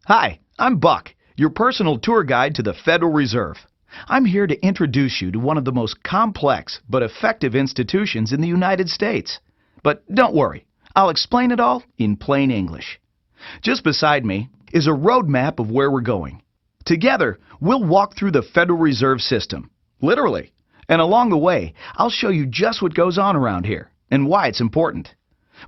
Hi, I'm Buck, your personal tour guide to the Federal Reserve. I'm here to introduce you to one of the most complex but effective institutions in the United States. But don't worry, I'll explain it all in plain English. Just beside me is a road map of where we're going. Together, we'll walk through the Federal Reserve System, literally. And along the way, I'll show you just what goes on around here and why it's important.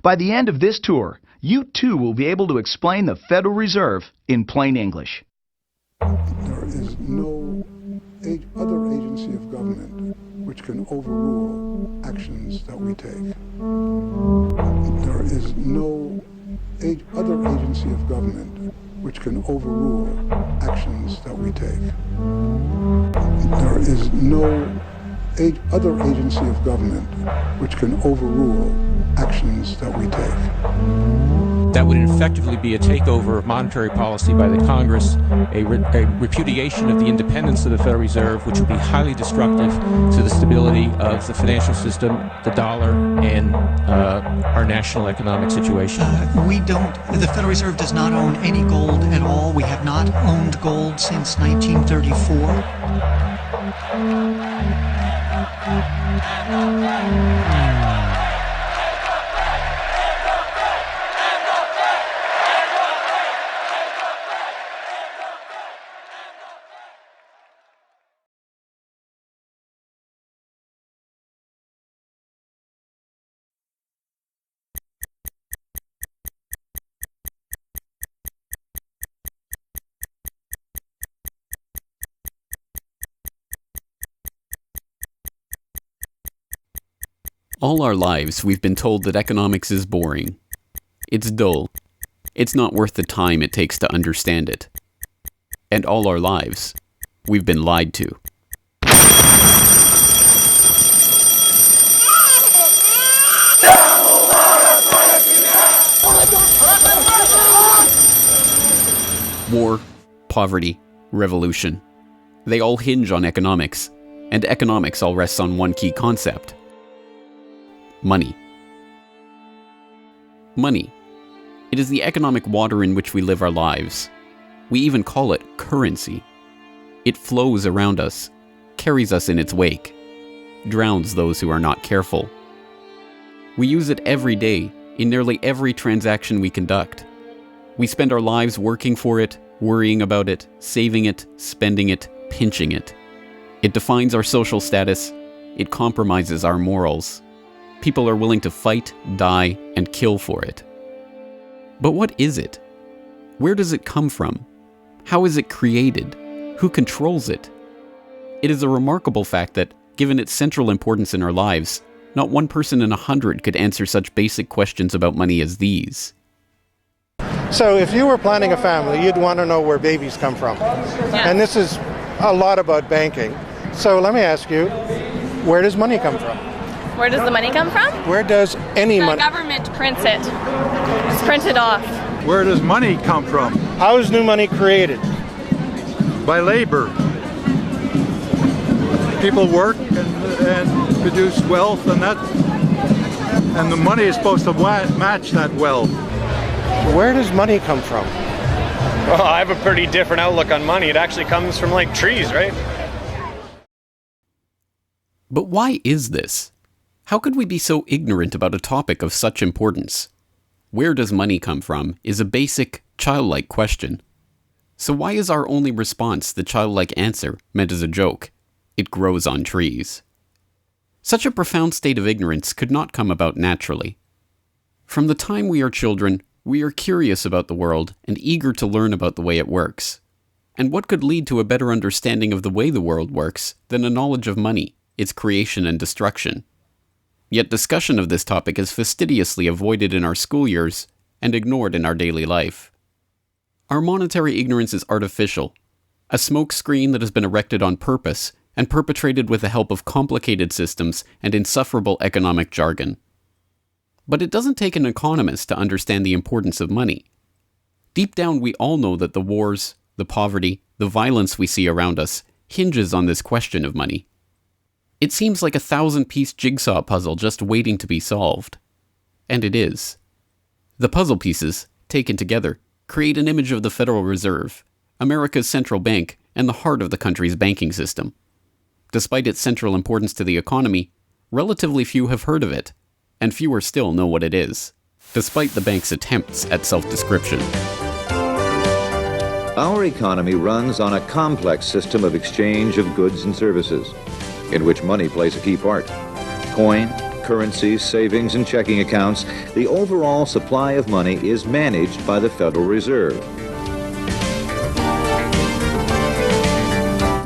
By the end of this tour, you too will be able to explain the Federal Reserve in plain English. There is no other agency of government which can overrule actions that we take. There is no other agency of government which can overrule actions that we take. There is no other agency of government which can overrule actions that we take. That would effectively be a takeover of monetary policy by the Congress, a repudiation of the independence of the Federal Reserve, which would be highly destructive to the stability of the financial system, the dollar, and our national economic situation. The Federal Reserve does not own any gold at all. We have not owned gold since 1934. All our lives, we've been told that economics is boring. It's dull. It's not worth the time it takes to understand it. And all our lives, we've been lied to. War, poverty, revolution. They all hinge on economics, and economics all rests on one key concept. Money. Money. It is the economic water in which we live our lives. We even call it currency. It flows around us, carries us in its wake, drowns those who are not careful. We use it every day, in nearly every transaction we conduct. We spend our lives working for it, worrying about it, saving it, spending it, pinching it. It defines our social status. It compromises our morals. People are willing to fight, die, and kill for it. But what is it? Where does it come from? How is it created? Who controls it? It is a remarkable fact that, given its central importance in our lives, not one person in 100 could answer such basic questions about money as these. So if you were planning a family, you'd want to know where babies come from. Yeah. And this is a lot about banking. So let me ask you, where does money come from? Where does the money come from? Where does any money? The government prints it. It's printed off. Where does money come from? How is new money created? By labor. People work and produce wealth, and the money is supposed to match that wealth. Where does money come from? Well, I have a pretty different outlook on money. It actually comes from like trees, right? But why is this? How could we be so ignorant about a topic of such importance? Where does money come from is a basic, childlike question. So why is our only response the childlike answer meant as a joke? It grows on trees. Such a profound state of ignorance could not come about naturally. From the time we are children, we are curious about the world and eager to learn about the way it works. And what could lead to a better understanding of the way the world works than a knowledge of money, its creation and destruction? Yet discussion of this topic is fastidiously avoided in our school years and ignored in our daily life. Our monetary ignorance is artificial, a smokescreen that has been erected on purpose and perpetrated with the help of complicated systems and insufferable economic jargon. But it doesn't take an economist to understand the importance of money. Deep down, we all know that the wars, the poverty, the violence we see around us hinges on this question of money. It seems like a 1,000-piece jigsaw puzzle just waiting to be solved. And it is. The puzzle pieces, taken together, create an image of the Federal Reserve, America's central bank and the heart of the country's banking system. Despite its central importance to the economy, relatively few have heard of it, and fewer still know what it is, despite the bank's attempts at self-description. Our economy runs on a complex system of exchange of goods and services, in which money plays a key part. Coin, currencies, savings, and checking accounts, the overall supply of money is managed by the Federal Reserve.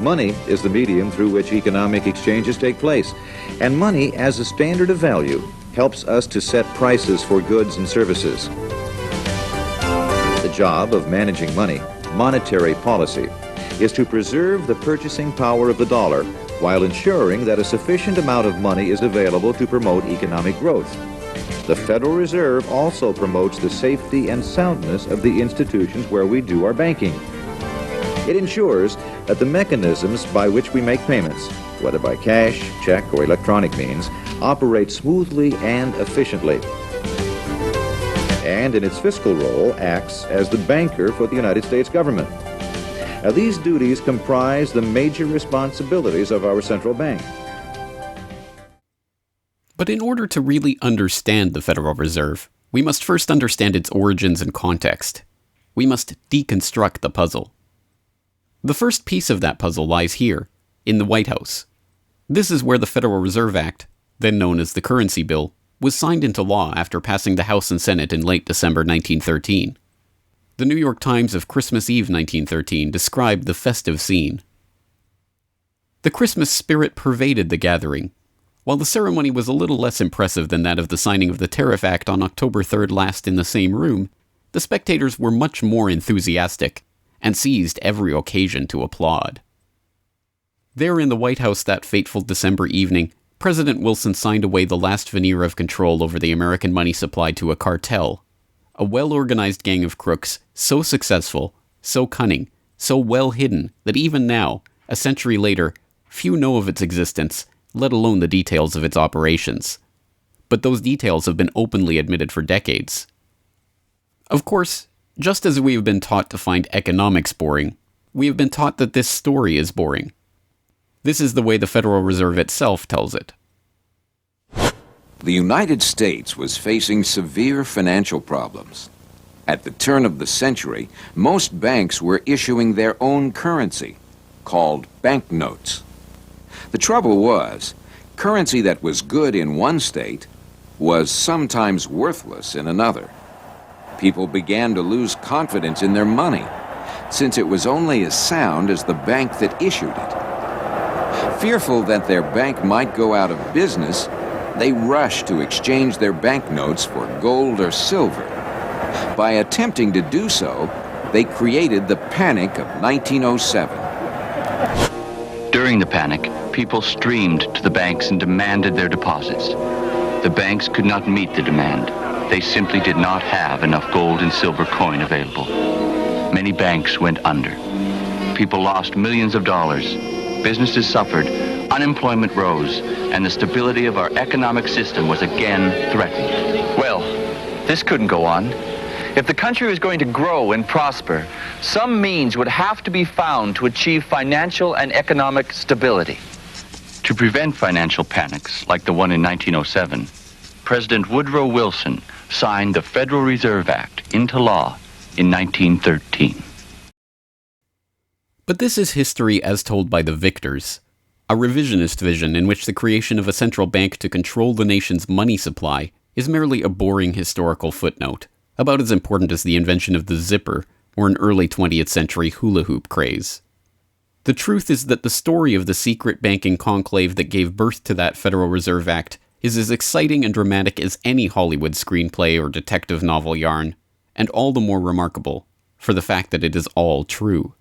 Money is the medium through which economic exchanges take place, and money as a standard of value helps us to set prices for goods and services. The job of managing money, monetary policy, is to preserve the purchasing power of the dollar while ensuring that a sufficient amount of money is available to promote economic growth. The Federal Reserve also promotes the safety and soundness of the institutions where we do our banking. It ensures that the mechanisms by which we make payments, whether by cash, check, or electronic means, operate smoothly and efficiently. And in its fiscal role, acts as the banker for the United States government. Now, these duties comprise the major responsibilities of our central bank. But in order to really understand the Federal Reserve, we must first understand its origins and context. We must deconstruct the puzzle. The first piece of that puzzle lies here, in the White House. This is where the Federal Reserve Act, then known as the Currency Bill, was signed into law after passing the House and Senate in late December 1913. The New York Times of Christmas Eve 1913 described the festive scene. The Christmas spirit pervaded the gathering. While the ceremony was a little less impressive than that of the signing of the Tariff Act on October 3rd last in the same room, the spectators were much more enthusiastic and seized every occasion to applaud. There in the White House that fateful December evening, President Wilson signed away the last veneer of control over the American money supply to a cartel, a well-organized gang of crooks so successful, so cunning, so well hidden that even now, a century later, few know of its existence, let alone the details of its operations. But those details have been openly admitted for decades. Of course, just as we have been taught to find economics boring, we have been taught that this story is boring. This is the way the Federal Reserve itself tells it. The United States was facing severe financial problems. At the turn of the century, most banks were issuing their own currency, called banknotes. The trouble was, currency that was good in one state was sometimes worthless in another. People began to lose confidence in their money, since it was only as sound as the bank that issued it. Fearful that their bank might go out of business, they rushed to exchange their banknotes for gold or silver. By attempting to do so, they created the Panic of 1907. During the panic, people streamed to the banks and demanded their deposits. The banks could not meet the demand. They simply did not have enough gold and silver coin available. Many banks went under. People lost millions of dollars. Businesses suffered, unemployment rose, and the stability of our economic system was again threatened. Well, this couldn't go on. If the country was going to grow and prosper, some means would have to be found to achieve financial and economic stability. To prevent financial panics like the one in 1907, President Woodrow Wilson signed the Federal Reserve Act into law in 1913. But this is history as told by the victors, a revisionist vision in which the creation of a central bank to control the nation's money supply is merely a boring historical footnote, about as important as the invention of the zipper or an early 20th century hula hoop craze. The truth is that the story of the secret banking conclave that gave birth to that Federal Reserve Act is as exciting and dramatic as any Hollywood screenplay or detective novel yarn, and all the more remarkable for the fact that it is all true.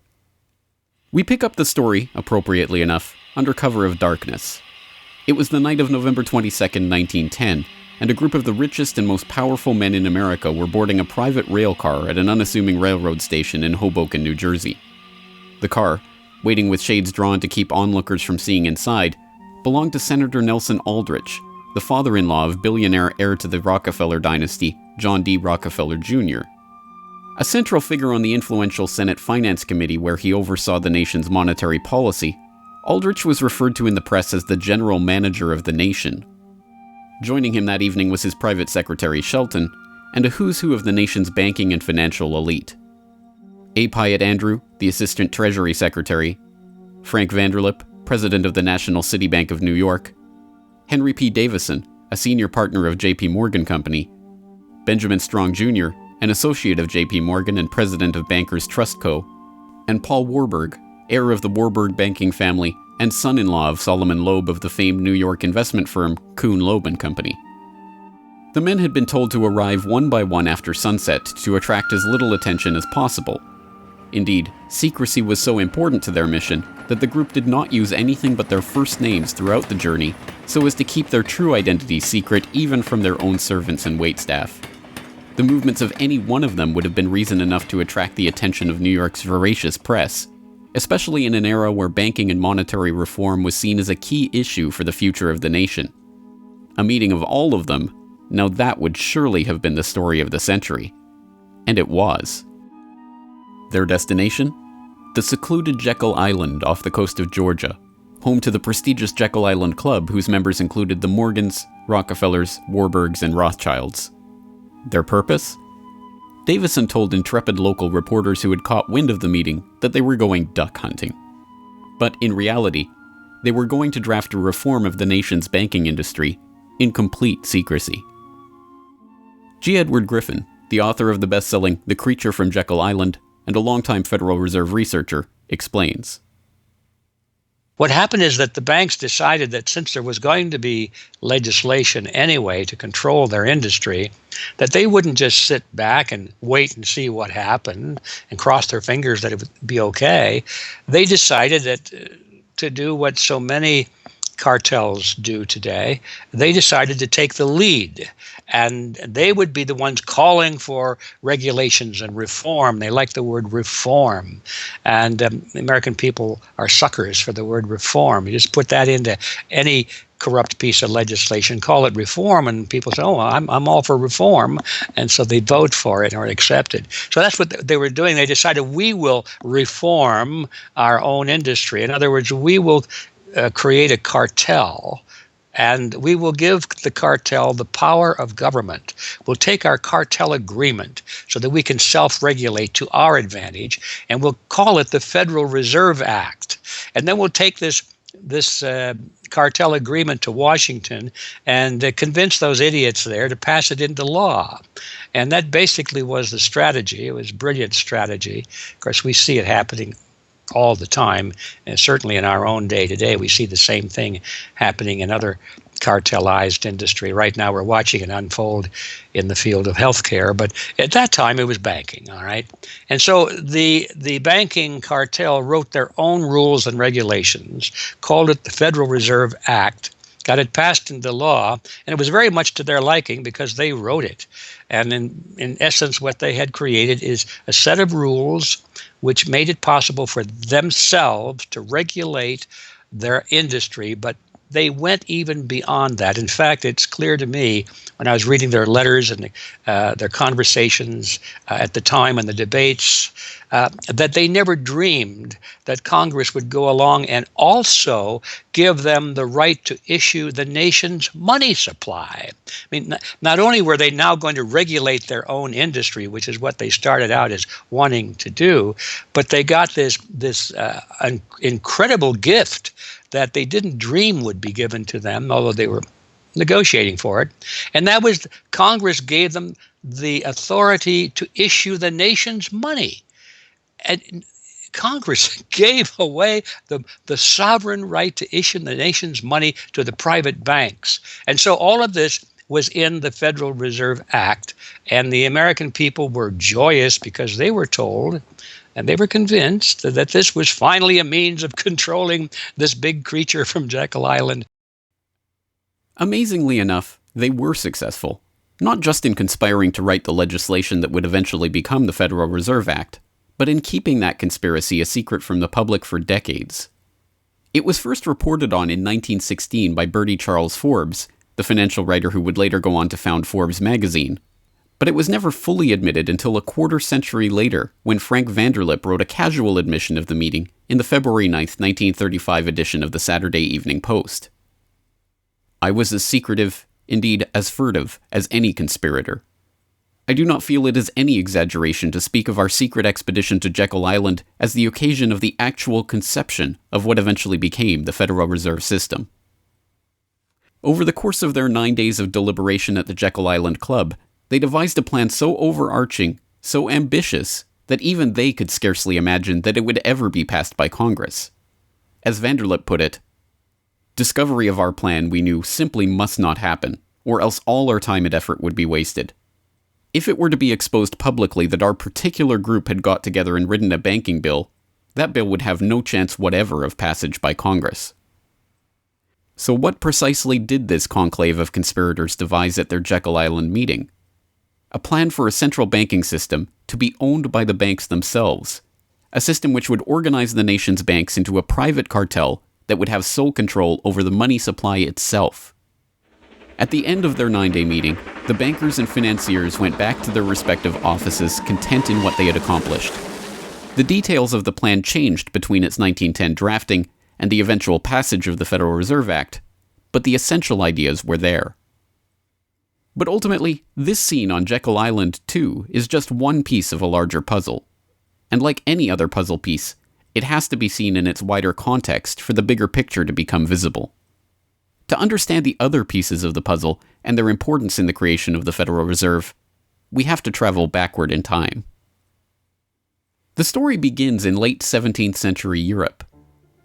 We pick up the story, appropriately enough, under cover of darkness. It was the night of November 22nd, 1910, and a group of the richest and most powerful men in America were boarding a private rail car at an unassuming railroad station in Hoboken, New Jersey. The car, waiting with shades drawn to keep onlookers from seeing inside, belonged to Senator Nelson Aldrich, the father-in-law of billionaire heir to the Rockefeller dynasty, John D. Rockefeller Jr. A central figure on the influential Senate Finance Committee where he oversaw the nation's monetary policy, Aldrich was referred to in the press as the general manager of the nation. Joining him that evening was his private secretary Shelton, and a who's who of the nation's banking and financial elite. A. Pyatt Andrew, the Assistant Treasury Secretary, Frank Vanderlip, President of the National City Bank of New York, Henry P. Davison, a senior partner of J.P. Morgan Company, Benjamin Strong Jr., an associate of J.P. Morgan and president of Bankers Trust Co., and Paul Warburg, heir of the Warburg banking family and son-in-law of Solomon Loeb of the famed New York investment firm Kuhn, Loeb and Company. The men had been told to arrive one by one after sunset to attract as little attention as possible. Indeed, secrecy was so important to their mission that the group did not use anything but their first names throughout the journey so as to keep their true identities secret even from their own servants and waitstaff. The movements of any one of them would have been reason enough to attract the attention of New York's voracious press, especially in an era where banking and monetary reform was seen as a key issue for the future of the nation. A meeting of all of them, now that would surely have been the story of the century. And it was. Their destination? The secluded Jekyll Island off the coast of Georgia, home to the prestigious Jekyll Island Club whose members included the Morgans, Rockefellers, Warburgs, and Rothschilds. Their purpose? Davison told intrepid local reporters who had caught wind of the meeting that they were going duck hunting. But in reality, they were going to draft a reform of the nation's banking industry in complete secrecy. G. Edward Griffin, the author of the best-selling The Creature from Jekyll Island and a longtime Federal Reserve researcher, explains. What happened is that the banks decided that since there was going to be legislation anyway to control their industry, that they wouldn't just sit back and wait and see what happened and cross their fingers that it would be okay. They decided that to do what so many cartels do today, they decided to take the lead, and they would be the ones calling for regulations and reform. They like the word reform, and the American people are suckers for the word reform. You just put that into any corrupt piece of legislation, call it reform, and people say, oh, I'm all for reform, and so they vote for it or accept it. So that's what they were doing. They decided we will reform our own industry. In other words, we will create a cartel, and we will give the cartel the power of government. We'll take our cartel agreement so that we can self-regulate to our advantage, and we'll call it the Federal Reserve Act. And then we'll take this cartel agreement to Washington and convince those idiots there to pass it into law. And that basically was the strategy. It was a brilliant strategy. Of course, we see it happening all the time, and certainly in our own day today, we see the same thing happening in other cartelized industry. Right now, we're watching it unfold in the field of healthcare, but at that time, it was banking, all right? And so the banking cartel wrote their own rules and regulations, called it the Federal Reserve Act, got it passed into law, and it was very much to their liking because they wrote it. And in essence, what they had created is a set of rules which made it possible for themselves to regulate their industry, but they went even beyond that. In fact, it's clear to me when I was reading their letters and their conversations at the time and the debates that they never dreamed that Congress would go along and also give them the right to issue the nation's money supply. I mean, not only were they now going to regulate their own industry, which is what they started out as wanting to do, but they got this incredible gift that they didn't dream would be given to them, although they were negotiating for it. And that was Congress gave them the authority to issue the nation's money. And Congress gave away the sovereign right to issue the nation's money to the private banks. And so all of this was in the Federal Reserve Act, and the American people were joyous because they were told and they were convinced that this was finally a means of controlling this big creature from Jekyll Island. Amazingly enough, they were successful, not just in conspiring to write the legislation that would eventually become the Federal Reserve Act, but in keeping that conspiracy a secret from the public for decades. It was first reported on in 1916 by Bertie Charles Forbes, the financial writer who would later go on to found Forbes magazine. But it was never fully admitted until a quarter century later, when Frank Vanderlip wrote a casual admission of the meeting in the February 9th, 1935 edition of the Saturday Evening Post. I was as secretive, indeed as furtive, as any conspirator. I do not feel it is any exaggeration to speak of our secret expedition to Jekyll Island as the occasion of the actual conception of what eventually became the Federal Reserve System. Over the course of their 9 days of deliberation at the Jekyll Island Club, they devised a plan so overarching, so ambitious, that even they could scarcely imagine that it would ever be passed by Congress. As Vanderlip put it, "Discovery of our plan, we knew, simply must not happen, or else all our time and effort would be wasted. If it were to be exposed publicly that our particular group had got together and written a banking bill, that bill would have no chance whatever of passage by Congress." So what precisely did this conclave of conspirators devise at their Jekyll Island meeting? A plan for a central banking system to be owned by the banks themselves, a system which would organize the nation's banks into a private cartel that would have sole control over the money supply itself. At the end of their 9-day meeting, the bankers and financiers went back to their respective offices, content in what they had accomplished. The details of the plan changed between its 1910 drafting and the eventual passage of the Federal Reserve Act, but the essential ideas were there. But ultimately, this scene on Jekyll Island, too, is just one piece of a larger puzzle. And like any other puzzle piece, it has to be seen in its wider context for the bigger picture to become visible. To understand the other pieces of the puzzle and their importance in the creation of the Federal Reserve, we have to travel backward in time. The story begins in late 17th century Europe.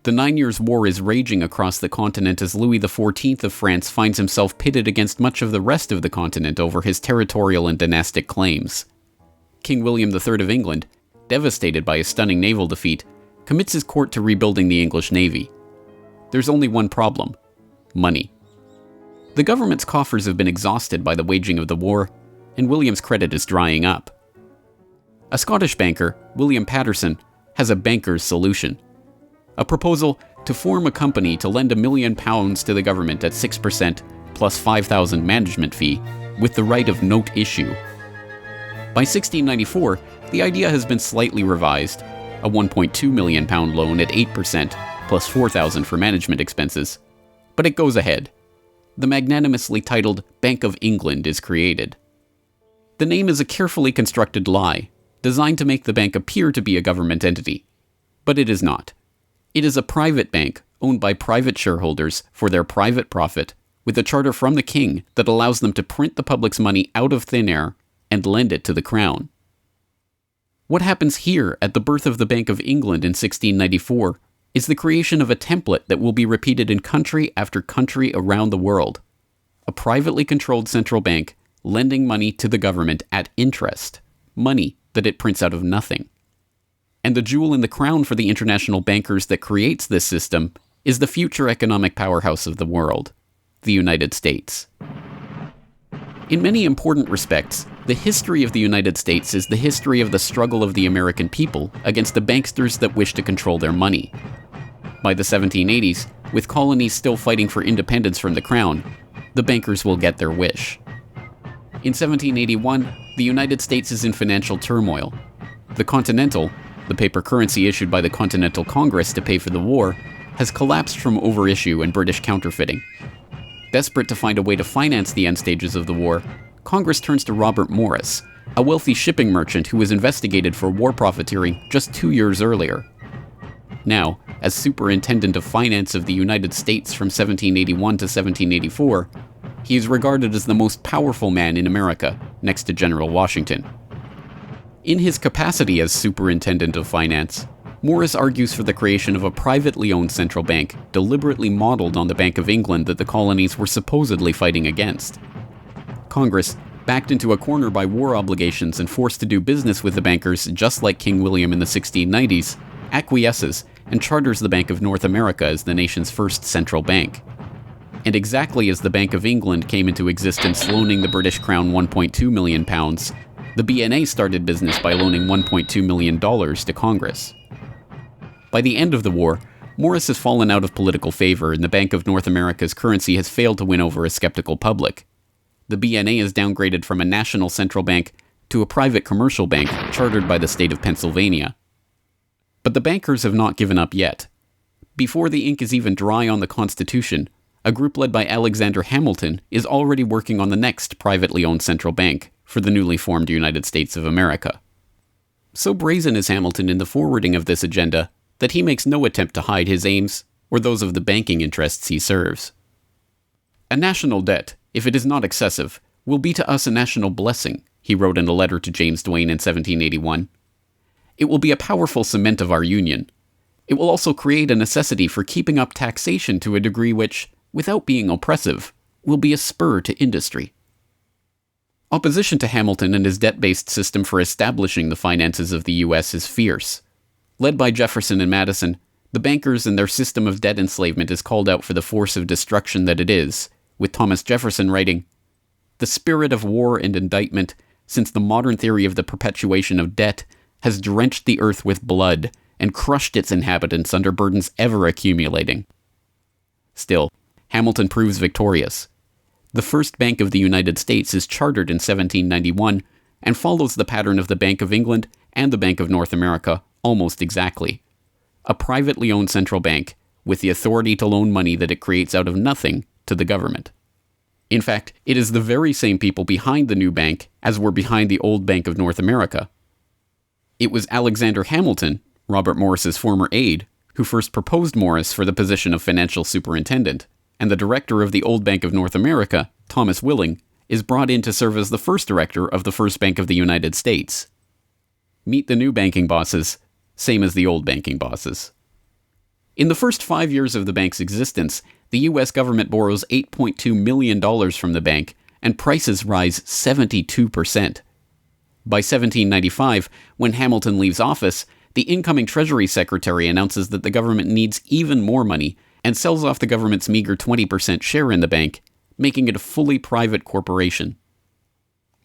The 9 Years' War is raging across the continent as Louis XIV of France finds himself pitted against much of the rest of the continent over his territorial and dynastic claims. King William III of England, devastated by a stunning naval defeat, commits his court to rebuilding the English navy. There's only one problem: money. The government's coffers have been exhausted by the waging of the war, and William's credit is drying up. A Scottish banker, William Patterson, has a banker's solution. A proposal to form a company to lend £1 million to the government at 6% plus £5,000 management fee, with the right of note issue. By 1694, the idea has been slightly revised, a £1.2 million loan at 8% plus £4,000 for management expenses. But it goes ahead. The magnanimously titled Bank of England is created. The name is a carefully constructed lie, designed to make the bank appear to be a government entity. But it is not. It is a private bank owned by private shareholders for their private profit, with a charter from the king that allows them to print the public's money out of thin air and lend it to the crown. What happens here at the birth of the Bank of England in 1694 is the creation of a template that will be repeated in country after country around the world. A privately controlled central bank lending money to the government at interest, money that it prints out of nothing. And the jewel in the crown for the international bankers that creates this system is the future economic powerhouse of the world, the United States. In many important respects, the history of the United States is the history of the struggle of the American people against the banksters that wish to control their money. By the 1780s, with colonies still fighting for independence from the crown, the bankers will get their wish. In 1781, the United States is in financial turmoil. The Continental, the paper currency issued by the Continental Congress to pay for the war, has collapsed from overissue and British counterfeiting. Desperate to find a way to finance the end stages of the war, Congress turns to Robert Morris, a wealthy shipping merchant who was investigated for war profiteering just 2 years earlier. Now, as Superintendent of Finance of the United States from 1781 to 1784, he is regarded as the most powerful man in America, next to General Washington. In his capacity as Superintendent of Finance, Morris argues for the creation of a privately owned central bank deliberately modeled on the Bank of England that the colonies were supposedly fighting against. Congress, backed into a corner by war obligations and forced to do business with the bankers just like King William in the 1690s, acquiesces and charters the Bank of North America as the nation's first central bank. And exactly as the Bank of England came into existence loaning the British Crown £1.2 million, the BNA started business by loaning $1.2 million to Congress. By the end of the war, Morris has fallen out of political favor and the Bank of North America's currency has failed to win over a skeptical public. the BNA is downgraded from a national central bank to a private commercial bank chartered by the state of Pennsylvania. But the bankers have not given up yet. Before the ink is even dry on the Constitution, a group led by Alexander Hamilton is already working on the next privately owned central bank for the newly formed United States of America. So brazen is Hamilton in the forwarding of this agenda that he makes no attempt to hide his aims or those of the banking interests he serves. A national debt, if it is not excessive, will be to us a national blessing, he wrote in a letter to James Duane in 1781. It will be a powerful cement of our union. It will also create a necessity for keeping up taxation to a degree which, without being oppressive, will be a spur to industry. Opposition to Hamilton and his debt-based system for establishing the finances of the U.S. is fierce. Led by Jefferson and Madison, the bankers and their system of debt enslavement is called out for the force of destruction that it is, with Thomas Jefferson writing, "The spirit of war and indictment, since the modern theory of the perpetuation of debt, has drenched the earth with blood and crushed its inhabitants under burdens ever accumulating." Still, Hamilton proves victorious. The first Bank of the United States is chartered in 1791 and follows the pattern of the Bank of England and the Bank of North America almost exactly. A privately owned central bank with the authority to loan money that it creates out of nothing to the government. In fact, it is the very same people behind the new bank as were behind the old Bank of North America. It was Alexander Hamilton, Robert Morris's former aide, who first proposed Morris for the position of financial superintendent, and the director of the old Bank of North America, Thomas Willing, is brought in to serve as the first director of the First Bank of the United States. Meet the new banking bosses, same as the old banking bosses. In the first 5 years of the bank's existence, the U.S. government borrows $8.2 million from the bank, and prices rise 72%. By 1795, when Hamilton leaves office, the incoming Treasury Secretary announces that the government needs even more money and sells off the government's meager 20% share in the bank, making it a fully private corporation.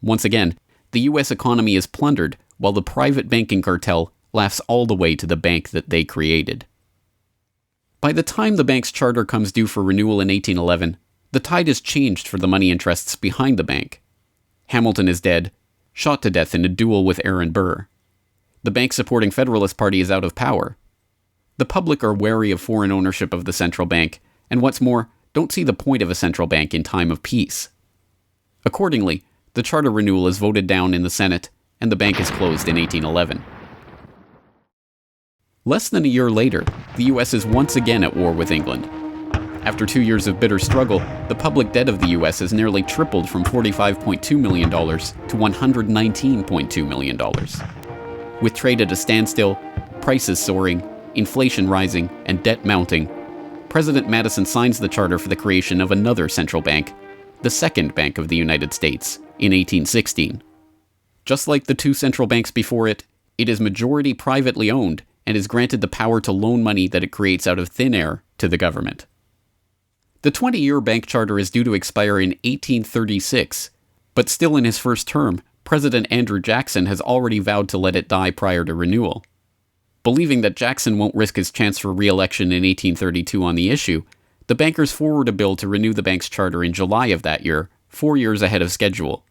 Once again, the U.S. economy is plundered while the private banking cartel laughs all the way to the bank that they created. By the time the bank's charter comes due for renewal in 1811, the tide has changed for the money interests behind the bank. Hamilton is dead, shot to death in a duel with Aaron Burr. The bank-supporting Federalist Party is out of power. The public are wary of foreign ownership of the central bank, and what's more, don't see the point of a central bank in time of peace. Accordingly, the charter renewal is voted down in the Senate, and the bank is closed in 1811. Less than a year later, the U.S. is once again at war with England. After 2 years of bitter struggle, the public debt of the U.S. has nearly tripled from $45.2 million to $119.2 million. With trade at a standstill, prices soaring, inflation rising, and debt mounting, President Madison signs the charter for the creation of another central bank, the Second Bank of the United States, in 1816. Just like the two central banks before it, it is majority privately owned and is granted the power to loan money that it creates out of thin air to the government. The 20-year bank charter is due to expire in 1836, but still in his first term, President Andrew Jackson has already vowed to let it die prior to renewal. Believing that Jackson won't risk his chance for re-election in 1832 on the issue, the bankers forward a bill to renew the bank's charter in July of that year, 4 years ahead of schedule.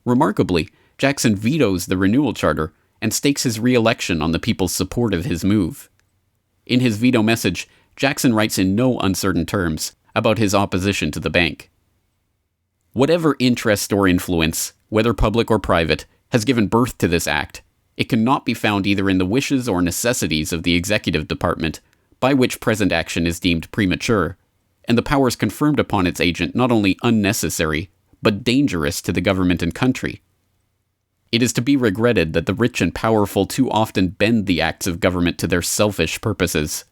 Remarkably, Jackson vetoes the renewal charter and stakes his re-election on the people's support of his move. In his veto message, Jackson writes in no uncertain terms about his opposition to the bank. Whatever interest or influence, whether public or private, has given birth to this act, it cannot be found either in the wishes or necessities of the executive department, by which present action is deemed premature, and the powers conferred upon its agent not only unnecessary, but dangerous to the government and country. It is to be regretted that the rich and powerful too often bend the acts of government to their selfish purposes.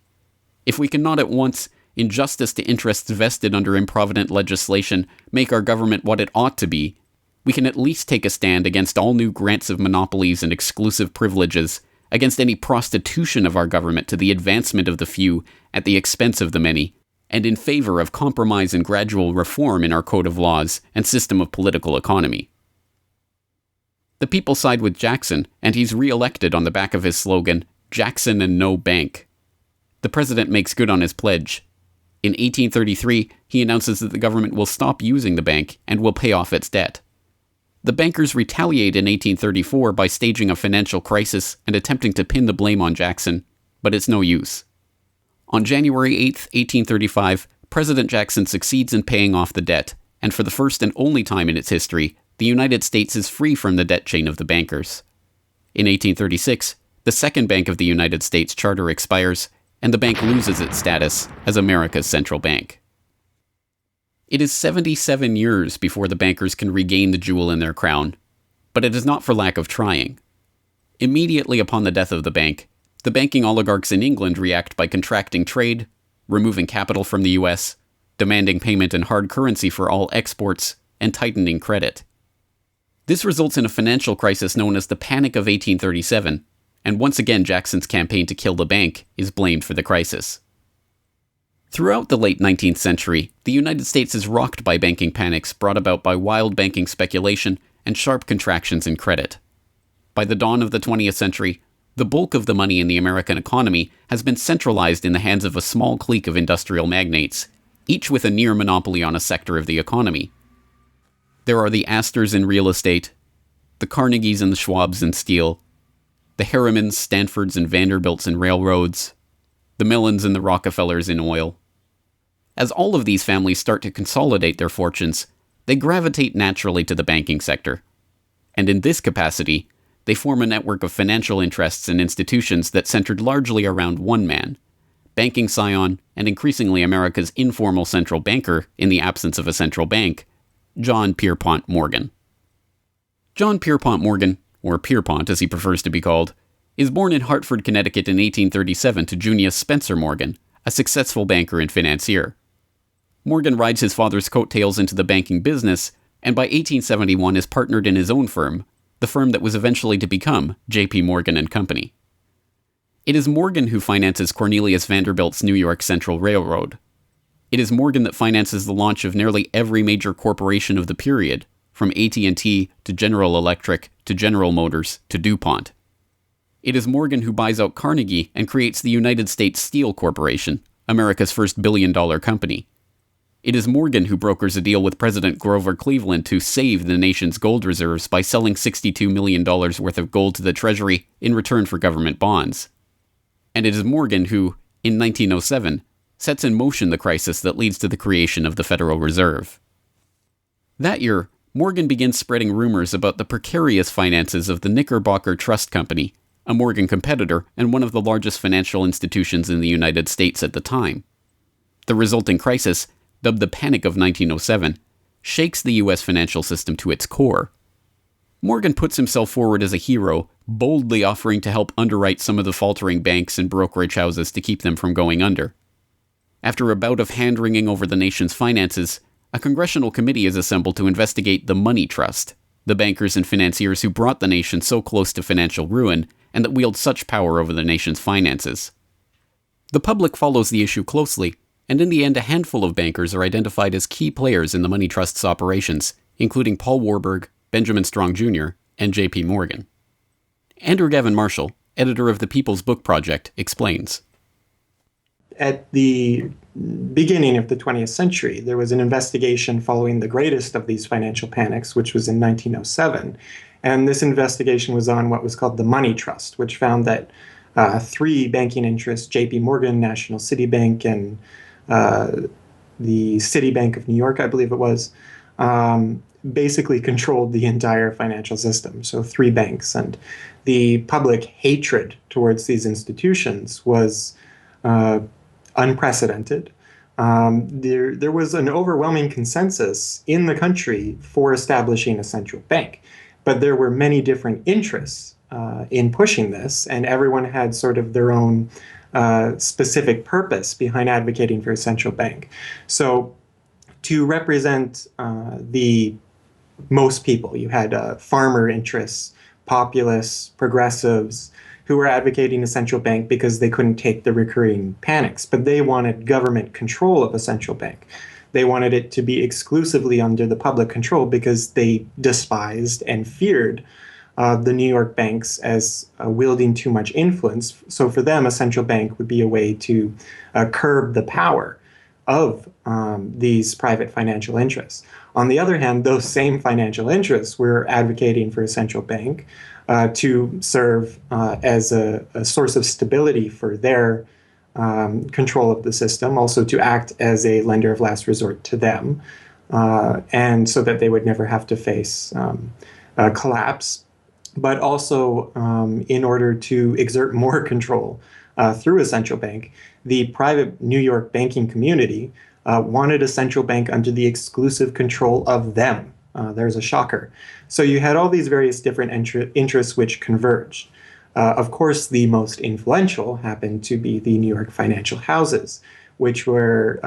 If we cannot at once, in justice to interests vested under improvident legislation, make our government what it ought to be, we can at least take a stand against all new grants of monopolies and exclusive privileges, against any prostitution of our government to the advancement of the few at the expense of the many, and in favor of compromise and gradual reform in our code of laws and system of political economy. The people side with Jackson, and he's re-elected on the back of his slogan, "Jackson and no bank." The president makes good on his pledge. In 1833, he announces that the government will stop using the bank and will pay off its debt. The bankers retaliate in 1834 by staging a financial crisis and attempting to pin the blame on Jackson, but it's no use. On January 8, 1835, President Jackson succeeds in paying off the debt, and for the first and only time in its history, the United States is free from the debt chain of the bankers. In 1836, the Second Bank of the United States charter expires, and the bank loses its status as America's central bank. It is 77 years before the bankers can regain the jewel in their crown, but it is not for lack of trying. Immediately upon the death of the bank, the banking oligarchs in England react by contracting trade, removing capital from the US, demanding payment in hard currency for all exports, and tightening credit. This results in a financial crisis known as the Panic of 1837, and once again Jackson's campaign to kill the bank is blamed for the crisis. Throughout the late 19th century, the United States is rocked by banking panics brought about by wild banking speculation and sharp contractions in credit. By the dawn of the 20th century, the bulk of the money in the American economy has been centralized in the hands of a small clique of industrial magnates, each with a near monopoly on a sector of the economy. There are the Astors in real estate, the Carnegies and the Schwabs in steel, the Harrimans, Stanfords, and Vanderbilts in railroads, the Millens and the Rockefellers in oil. As all of these families start to consolidate their fortunes, they gravitate naturally to the banking sector. And in this capacity, they form a network of financial interests and institutions that centered largely around one man, banking scion and increasingly America's informal central banker in the absence of a central bank, John Pierpont Morgan. John Pierpont Morgan, or Pierpont as he prefers to be called, is born in Hartford, Connecticut in 1837 to Junius Spencer Morgan, a successful banker and financier. Morgan rides his father's coattails into the banking business, and by 1871 is partnered in his own firm, the firm that was eventually to become J.P. Morgan & Company. It is Morgan who finances Cornelius Vanderbilt's New York Central Railroad. It is Morgan that finances the launch of nearly every major corporation of the period, from AT&T to General Electric to General Motors to DuPont. It is Morgan who buys out Carnegie and creates the United States Steel Corporation, America's first billion-dollar company. It is Morgan who brokers a deal with President Grover Cleveland to save the nation's gold reserves by selling $62 million worth of gold to the Treasury in return for government bonds. And it is Morgan who, in 1907, sets in motion the crisis that leads to the creation of the Federal Reserve. That year, Morgan begins spreading rumors about the precarious finances of the Knickerbocker Trust Company, a Morgan competitor and one of the largest financial institutions in the United States at the time. The resulting crisis, dubbed the Panic of 1907, shakes the U.S. financial system to its core. Morgan puts himself forward as a hero, boldly offering to help underwrite some of the faltering banks and brokerage houses to keep them from going under. After a bout of hand-wringing over the nation's finances, a congressional committee is assembled to investigate the Money Trust, the bankers and financiers who brought the nation so close to financial ruin and that wield such power over the nation's finances. The public follows the issue closely, and in the end a handful of bankers are identified as key players in the Money Trust's operations, including Paul Warburg, Benjamin Strong Jr., and J.P. Morgan. Andrew Gavin Marshall, editor of the People's Book Project, explains. At the beginning of the 20th century, there was an investigation following the greatest of these financial panics, which was in 1907. And this investigation was on what was called the Money Trust, which found that three banking interests, J.P. Morgan, National City Bank, and the Citibank of New York, I believe it was, basically controlled the entire financial system. So three banks. And the public hatred towards these institutions was unprecedented. There was an overwhelming consensus in the country for establishing a central bank. But there were many different interests in pushing this, and everyone had sort of their own specific purpose behind advocating for a central bank. So to represent the most people, you had farmer interests, populists, progressives, who were advocating a central bank because they couldn't take the recurring panics, but they wanted government control of a central bank. They wanted it to be exclusively under the public control because they despised and feared the New York banks as wielding too much influence. So for them, a central bank would be a way to curb the power of these private financial interests. On the other hand, those same financial interests were advocating for a central bank to serve as a source of stability for their control of the system, also to act as a lender of last resort to them, and so that they would never have to face collapse, but also in order to exert more control through a central bank. The private New York banking community wanted a central bank under the exclusive control of them. There's a shocker. So you had all these various different interests which converged. Of course, the most influential happened to be the New York financial houses, which were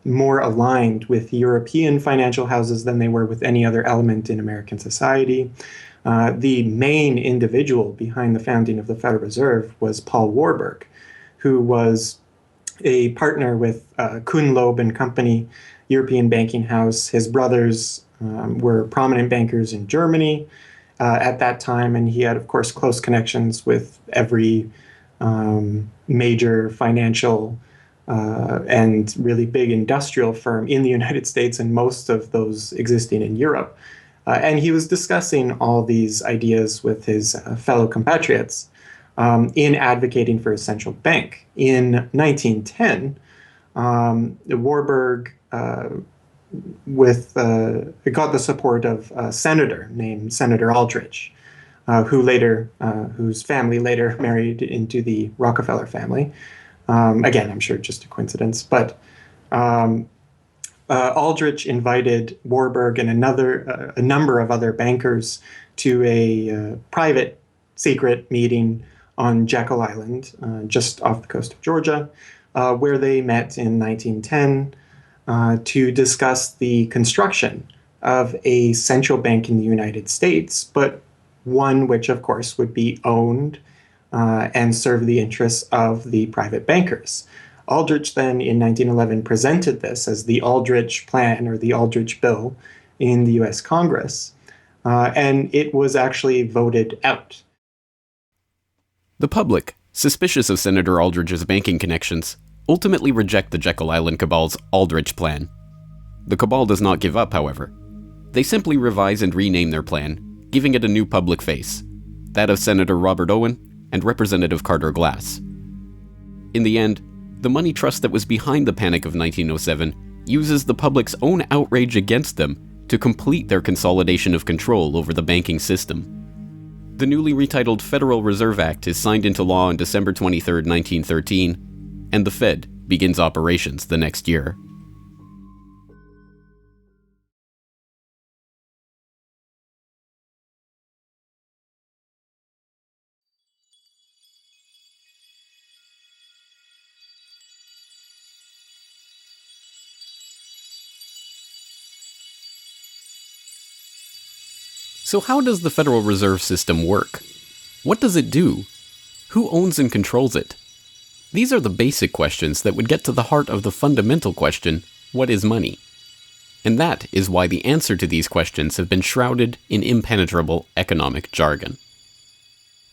more aligned with European financial houses than they were with any other element in American society. The main individual behind the founding of the Federal Reserve was Paul Warburg, who was a partner with Kuhn, Loeb and Company, European banking house. His brothers were prominent bankers in Germany at that time, and he had, of course, close connections with every major financial and really big industrial firm in the United States, and most of those existing in Europe. And he was discussing all these ideas with his fellow compatriots in advocating for a central bank. In 1910, Warburg got the support of a senator named Senator Aldrich, whose family later married into the Rockefeller family. Again, I'm sure just a coincidence, but Aldrich invited Warburg and a number of other bankers to a private secret meeting on Jekyll Island, just off the coast of Georgia, where they met in 1910 to discuss the construction of a central bank in the United States, but one which, of course, would be owned and serve the interests of the private bankers. Aldrich then, in 1911, presented this as the Aldrich Plan or the Aldrich Bill in the U.S. Congress, and it was actually voted out. The public, suspicious of Senator Aldrich's banking connections, ultimately reject the Jekyll Island Cabal's Aldrich Plan. The Cabal does not give up, however. They simply revise and rename their plan, giving it a new public face, that of Senator Robert Owen and Representative Carter Glass. In the end, the money trust that was behind the Panic of 1907 uses the public's own outrage against them to complete their consolidation of control over the banking system. The newly retitled Federal Reserve Act is signed into law on December 23, 1913, and the Fed begins operations the next year. So how does the Federal Reserve System work? What does it do? Who owns and controls it? These are the basic questions that would get to the heart of the fundamental question, what is money? And that is why the answer to these questions have been shrouded in impenetrable economic jargon.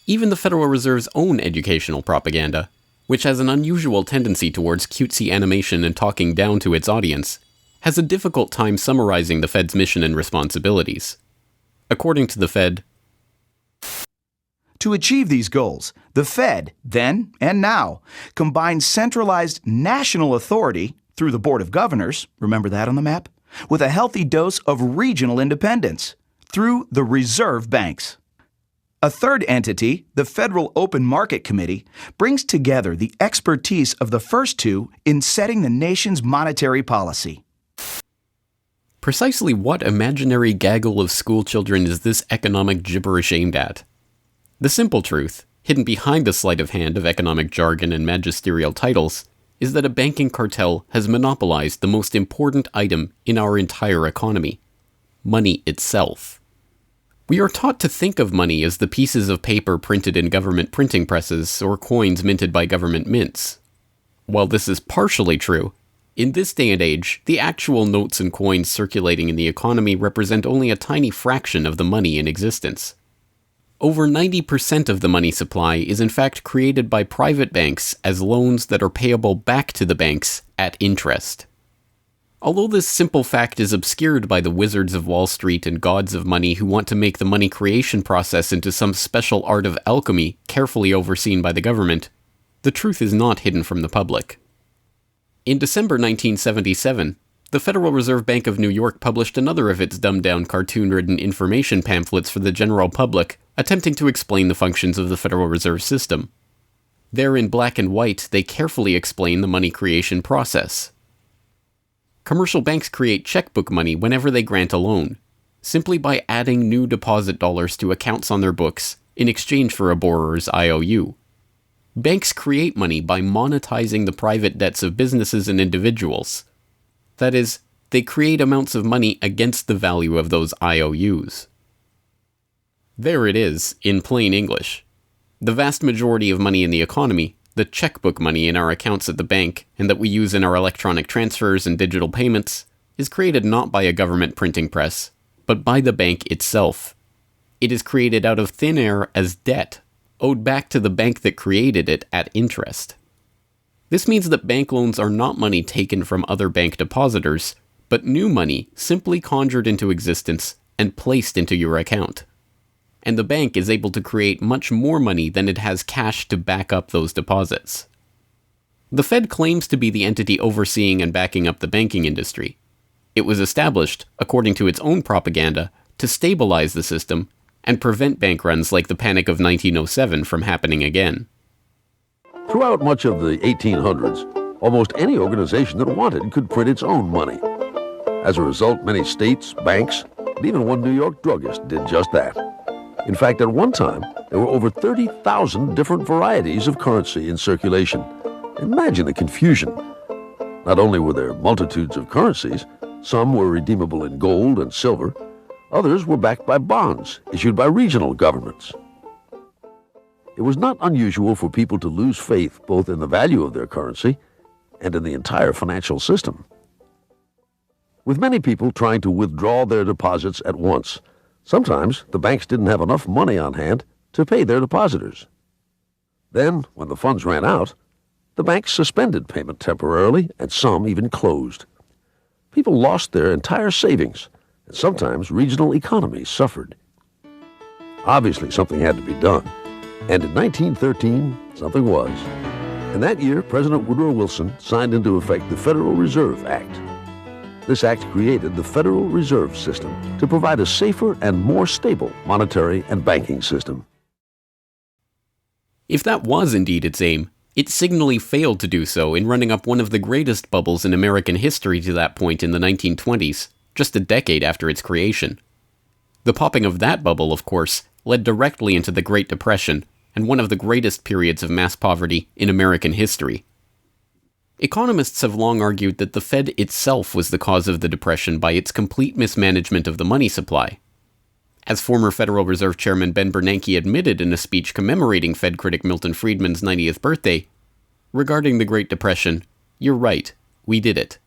Even the Federal Reserve's own educational propaganda, which has an unusual tendency towards cutesy animation and talking down to its audience, has a difficult time summarizing the Fed's mission and responsibilities. According to the Fed, to achieve these goals, the Fed, then and now, combines centralized national authority through the Board of Governors, remember that on the map, with a healthy dose of regional independence through the reserve banks. A third entity, the Federal Open Market Committee, brings together the expertise of the first two in setting the nation's monetary policy. Precisely what imaginary gaggle of schoolchildren is this economic gibberish aimed at? The simple truth, hidden behind the sleight of hand of economic jargon and magisterial titles, is that a banking cartel has monopolized the most important item in our entire economy: money itself. We are taught to think of money as the pieces of paper printed in government printing presses or coins minted by government mints. While this is partially true, in this day and age, the actual notes and coins circulating in the economy represent only a tiny fraction of the money in existence. Over 90% of the money supply is in fact created by private banks as loans that are payable back to the banks at interest. Although this simple fact is obscured by the wizards of Wall Street and gods of money who want to make the money creation process into some special art of alchemy carefully overseen by the government, the truth is not hidden from the public. In December 1977, the Federal Reserve Bank of New York published another of its dumbed-down cartoon-ridden information pamphlets for the general public, attempting to explain the functions of the Federal Reserve System. There in black and white, they carefully explain the money creation process. Commercial banks create checkbook money whenever they grant a loan, simply by adding new deposit dollars to accounts on their books in exchange for a borrower's IOU. Banks create money by monetizing the private debts of businesses and individuals. That is, they create amounts of money against the value of those IOUs. There it is, in plain English. The vast majority of money in the economy, the checkbook money in our accounts at the bank and that we use in our electronic transfers and digital payments, is created not by a government printing press, but by the bank itself. It is created out of thin air as debt, owed back to the bank that created it at interest. This means that bank loans are not money taken from other bank depositors, but new money simply conjured into existence and placed into your account. And the bank is able to create much more money than it has cash to back up those deposits. The Fed claims to be the entity overseeing and backing up the banking industry. It was established, according to its own propaganda, to stabilize the system and prevent bank runs like the Panic of 1907 from happening again. Throughout much of the 1800s, almost any organization that wanted could print its own money. As a result, many states, banks, and even one New York druggist did just that. In fact, at one time, there were over 30,000 different varieties of currency in circulation. Imagine the confusion. Not only were there multitudes of currencies, some were redeemable in gold and silver, others were backed by bonds issued by regional governments. It was not unusual for people to lose faith both in the value of their currency and in the entire financial system. With many people trying to withdraw their deposits at once, sometimes the banks didn't have enough money on hand to pay their depositors. Then, when the funds ran out, the banks suspended payment temporarily, and some even closed. People lost their entire savings, and sometimes regional economies suffered. Obviously, something had to be done, and in 1913, something was. And that year, President Woodrow Wilson signed into effect the Federal Reserve Act. This act created the Federal Reserve System to provide a safer and more stable monetary and banking system. If that was indeed its aim, it signally failed to do so in running up one of the greatest bubbles in American history to that point in the 1920s, just a decade after its creation. The popping of that bubble, of course, led directly into the Great Depression and one of the greatest periods of mass poverty in American history. Economists have long argued that the Fed itself was the cause of the Depression by its complete mismanagement of the money supply. As former Federal Reserve Chairman Ben Bernanke admitted in a speech commemorating Fed critic Milton Friedman's 90th birthday, regarding the Great Depression, "You're right, we did it.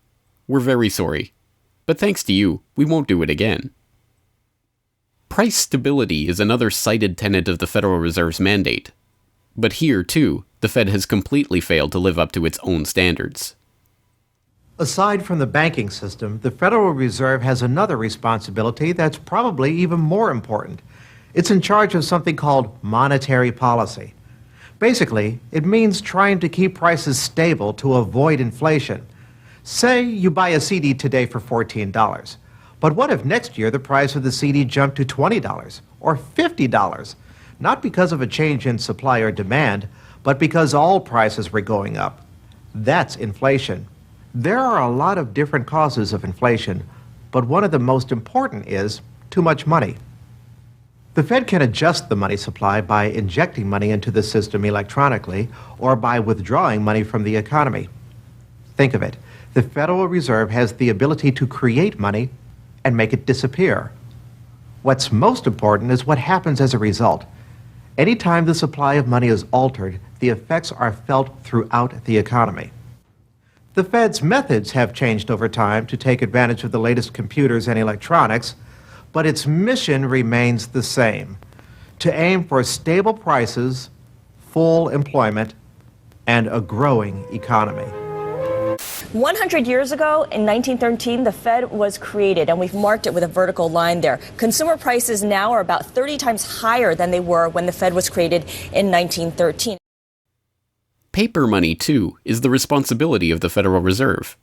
We're very sorry. But thanks to you, we won't do it again." Price stability is another cited tenet of the Federal Reserve's mandate. But here, too, the Fed has completely failed to live up to its own standards. Aside from the banking system, the Federal Reserve has another responsibility that's probably even more important. It's in charge of something called monetary policy. Basically, it means trying to keep prices stable to avoid inflation. Say you buy a CD today for $14, but what if next year the price of the CD jumped to $20 or $50? Not because of a change in supply or demand, but because all prices were going up. That's inflation. There are a lot of different causes of inflation, but one of the most important is too much money. The Fed can adjust the money supply by injecting money into the system electronically or by withdrawing money from the economy. Think of it. The Federal Reserve has the ability to create money and make it disappear. What's most important is what happens as a result. Anytime the supply of money is altered, the effects are felt throughout the economy. The Fed's methods have changed over time to take advantage of the latest computers and electronics, but its mission remains the same: to aim for stable prices, full employment, and a growing economy. 100 years ago, in 1913, the Fed was created, and we've marked it with a vertical line there. Consumer prices now are about 30 times higher than they were when the Fed was created in 1913. Paper money, too, is the responsibility of the Federal Reserve.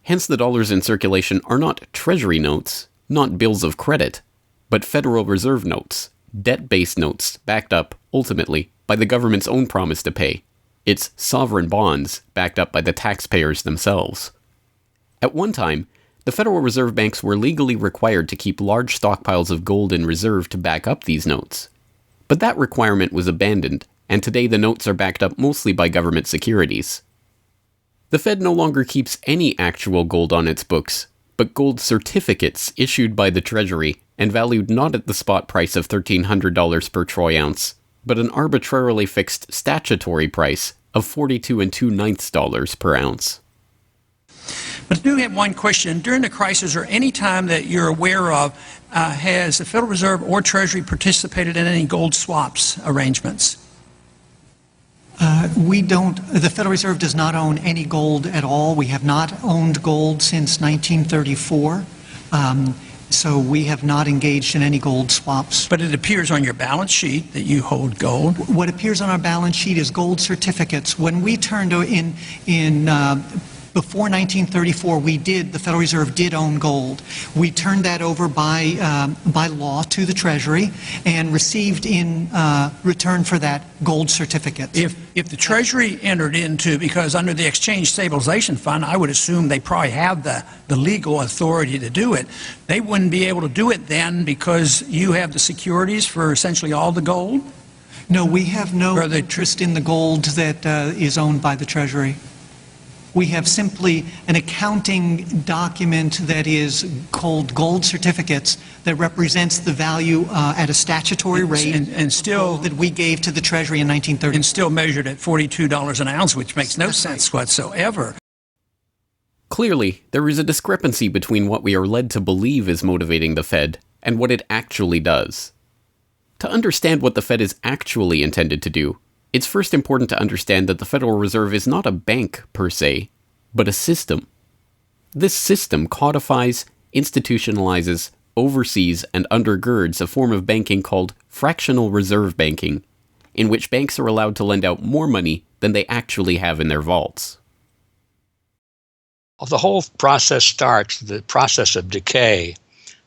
Hence, the dollars in circulation are not Treasury notes, not bills of credit, but Federal Reserve notes, debt-based notes backed up, ultimately, by the government's own promise to pay. It's sovereign bonds backed up by the taxpayers themselves. At one time, the Federal Reserve banks were legally required to keep large stockpiles of gold in reserve to back up these notes. But that requirement was abandoned, and today the notes are backed up mostly by government securities. The Fed no longer keeps any actual gold on its books, but gold certificates issued by the Treasury and valued not at the spot price of $1,300 per troy ounce, but an arbitrarily fixed statutory price of $42 2/9 per ounce. But I do have one question. During the crisis, or any time that you're aware of, has the Federal Reserve or Treasury participated in any gold swaps arrangements? The Federal Reserve does not own any gold at all. We have not owned gold since 1934. So we have not engaged in any gold swaps. But it appears on your balance sheet that you hold gold. What appears on our balance sheet is gold certificates. When we turned before 1934, the Federal Reserve did own gold. We turned that over by law to the Treasury and received in return for that gold certificates. If the Treasury entered into, because under the Exchange Stabilization Fund, I would assume they probably have the legal authority to do it, they wouldn't be able to do it then because you have the securities for essentially all the gold? No, we have no interest in the gold that is owned by the Treasury. We have simply an accounting document that is called gold certificates that represents the value at a statutory rate and still that we gave to the Treasury in 1930. And still measured at $42 an ounce, which makes no sense whatsoever. Clearly, there is a discrepancy between what we are led to believe is motivating the Fed and what it actually does. To understand what the Fed is actually intended to do, it's first important to understand that the Federal Reserve is not a bank per se, but a system. This system codifies, institutionalizes, oversees, and undergirds a form of banking called fractional reserve banking, in which banks are allowed to lend out more money than they actually have in their vaults. The whole process starts, the process of decay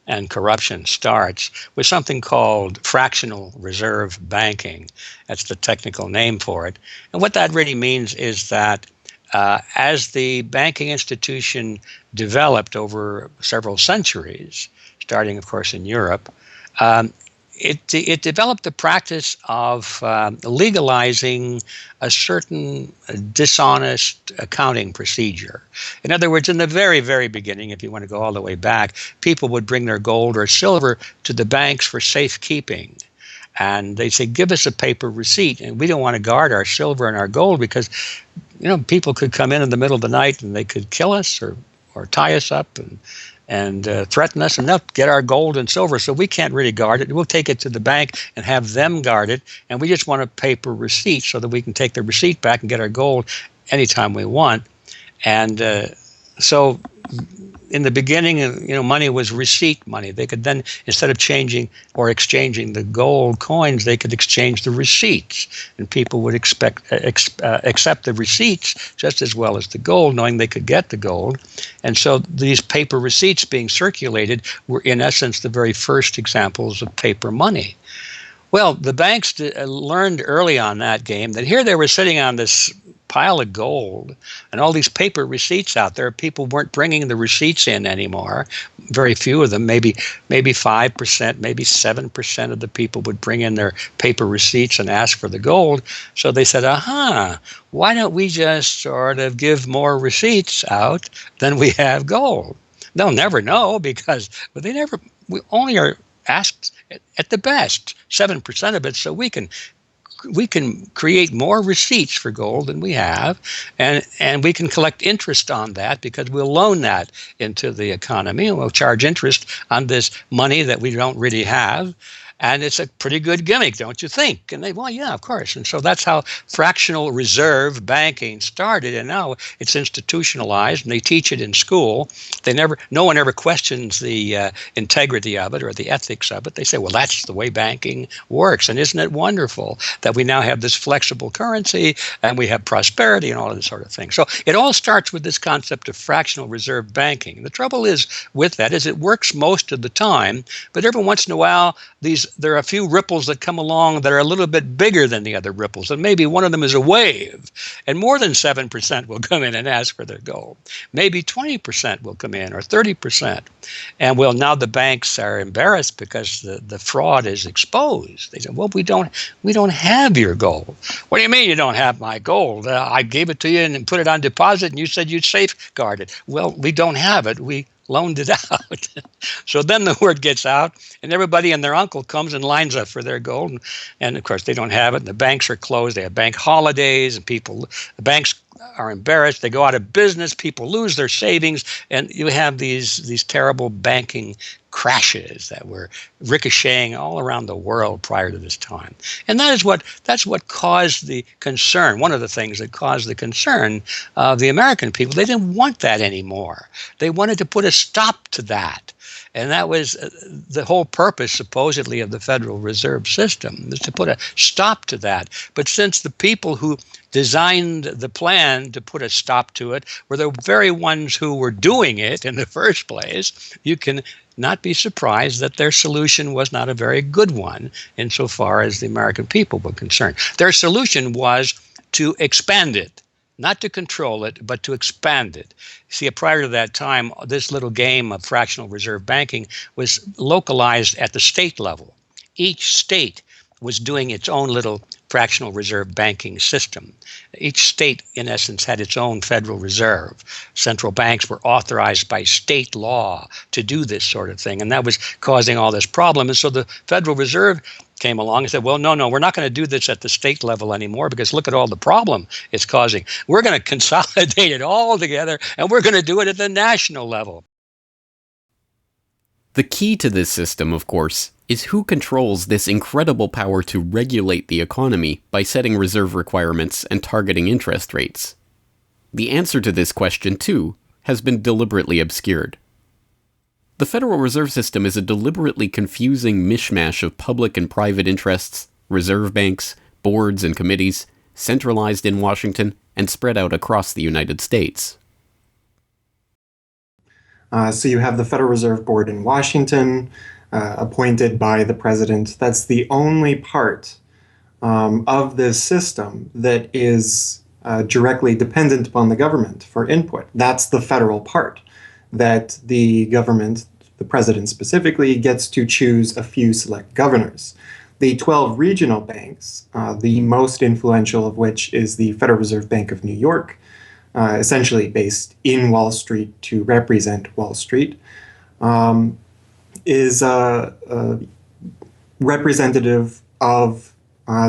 and corruption starts with something called fractional reserve banking. That's the technical name for it. And what that really means is that as the banking institution developed over several centuries, starting, of course, in Europe, it developed the practice of legalizing a certain dishonest accounting procedure. In other words, in the very, very beginning, if you want to go all the way back, people would bring their gold or silver to the banks for safekeeping. And they'd say, give us a paper receipt. And we don't want to guard our silver and our gold because, people could come in the middle of the night and they could kill us or tie us up and threaten us, and they'll get our gold and silver, so we can't really guard it. We'll take it to the bank and have them guard it, and we just want a paper receipt so that we can take the receipt back and get our gold anytime we want. And so in the beginning, money was receipt money. They could then, instead of changing or exchanging the gold coins, they could exchange the receipts, and people would accept the receipts just as well as the gold, knowing they could get the gold. And so these paper receipts being circulated were, in essence, the very first examples of paper money. Well, the banks learned early on that game that here they were sitting on this pile of gold and all these paper receipts out there. People weren't bringing the receipts in anymore. Very few of them, maybe 5%, maybe 7% of the people would bring in their paper receipts and ask for the gold. So they said, why don't we just sort of give more receipts out than we have gold? They'll never know because we only are asked at the best 7% of it, so we can create more receipts for gold than we have, and we can collect interest on that because we'll loan that into the economy and we'll charge interest on this money that we don't really have. And it's a pretty good gimmick, don't you think? And they, well, yeah, of course. And so that's how fractional reserve banking started. And now it's institutionalized, and they teach it in school. No one ever questions the integrity of it or the ethics of it. They say, well, that's the way banking works. And isn't it wonderful that we now have this flexible currency and we have prosperity and all of this sort of thing? So it all starts with this concept of fractional reserve banking. The trouble is with that is it works most of the time, but every once in a while, there are a few ripples that come along that are a little bit bigger than the other ripples, and maybe one of them is a wave, and more than 7% will come in and ask for their gold. Maybe 20% will come in, or 30%. And well, now the banks are embarrassed because the fraud is exposed. They say, well, we don't have your gold. What do you mean you don't have my gold? I gave it to you and put it on deposit, and you said you'd safeguard it. Well, we don't have it. We loaned it out. So then the word gets out, and everybody and their uncle comes and lines up for their gold. And of course, they don't have it, and the banks are closed. They have bank holidays, and the banks are embarrassed. They go out of business. People lose their savings, and you have these terrible banking crashes that were ricocheting all around the world prior to this time. And that's what caused the concern. One of the things that caused the concern of the American people, they didn't want that anymore. They wanted to put a stop to that. And that was the whole purpose, supposedly, of the Federal Reserve System, was to put a stop to that. But since the people who designed the plan to put a stop to it were the very ones who were doing it in the first place, you can not be surprised that their solution was not a very good one insofar as the American people were concerned. Their solution was to expand it. Not to control it, but to expand it. See, prior to that time, this little game of fractional reserve banking was localized at the state level. Each state was doing its own little fractional reserve banking system. Each state, in essence, had its own Federal Reserve. Central banks were authorized by state law to do this sort of thing, and that was causing all this problem. And so the Federal Reserve came along and said, well, no, we're not going to do this at the state level anymore because look at all the problem it's causing. We're going to consolidate it all together, and we're going to do it at the national level. The key to this system, of course, is who controls this incredible power to regulate the economy by setting reserve requirements and targeting interest rates. The answer to this question, too, has been deliberately obscured. The Federal Reserve System is a deliberately confusing mishmash of public and private interests, reserve banks, boards and committees, centralized in Washington and spread out across the United States. So you have the Federal Reserve Board in Washington, appointed by the president. That's the only part of this system that is directly dependent upon the government for input. That's the federal part, that the government, the president specifically, gets to choose a few select governors. The 12 regional banks, the most influential of which is the Federal Reserve Bank of New York, essentially based in Wall Street to represent Wall Street, is representative of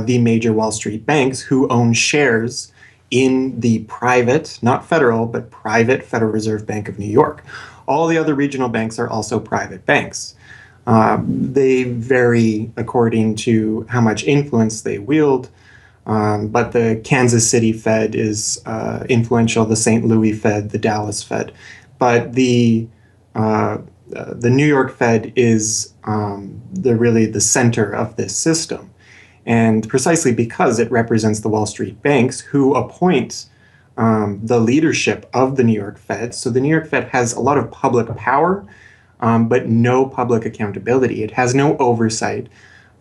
the major Wall Street banks who own shares in the private, not federal, but private Federal Reserve Bank of New York. All the other regional banks are also private banks. They vary according to how much influence they wield, but the Kansas City Fed is influential, the St. Louis Fed, the Dallas Fed. But the New York Fed is really the center of this system. And precisely because it represents the Wall Street banks who appoint the leadership of the New York Fed. So the New York Fed has a lot of public power, but no public accountability. It has no oversight.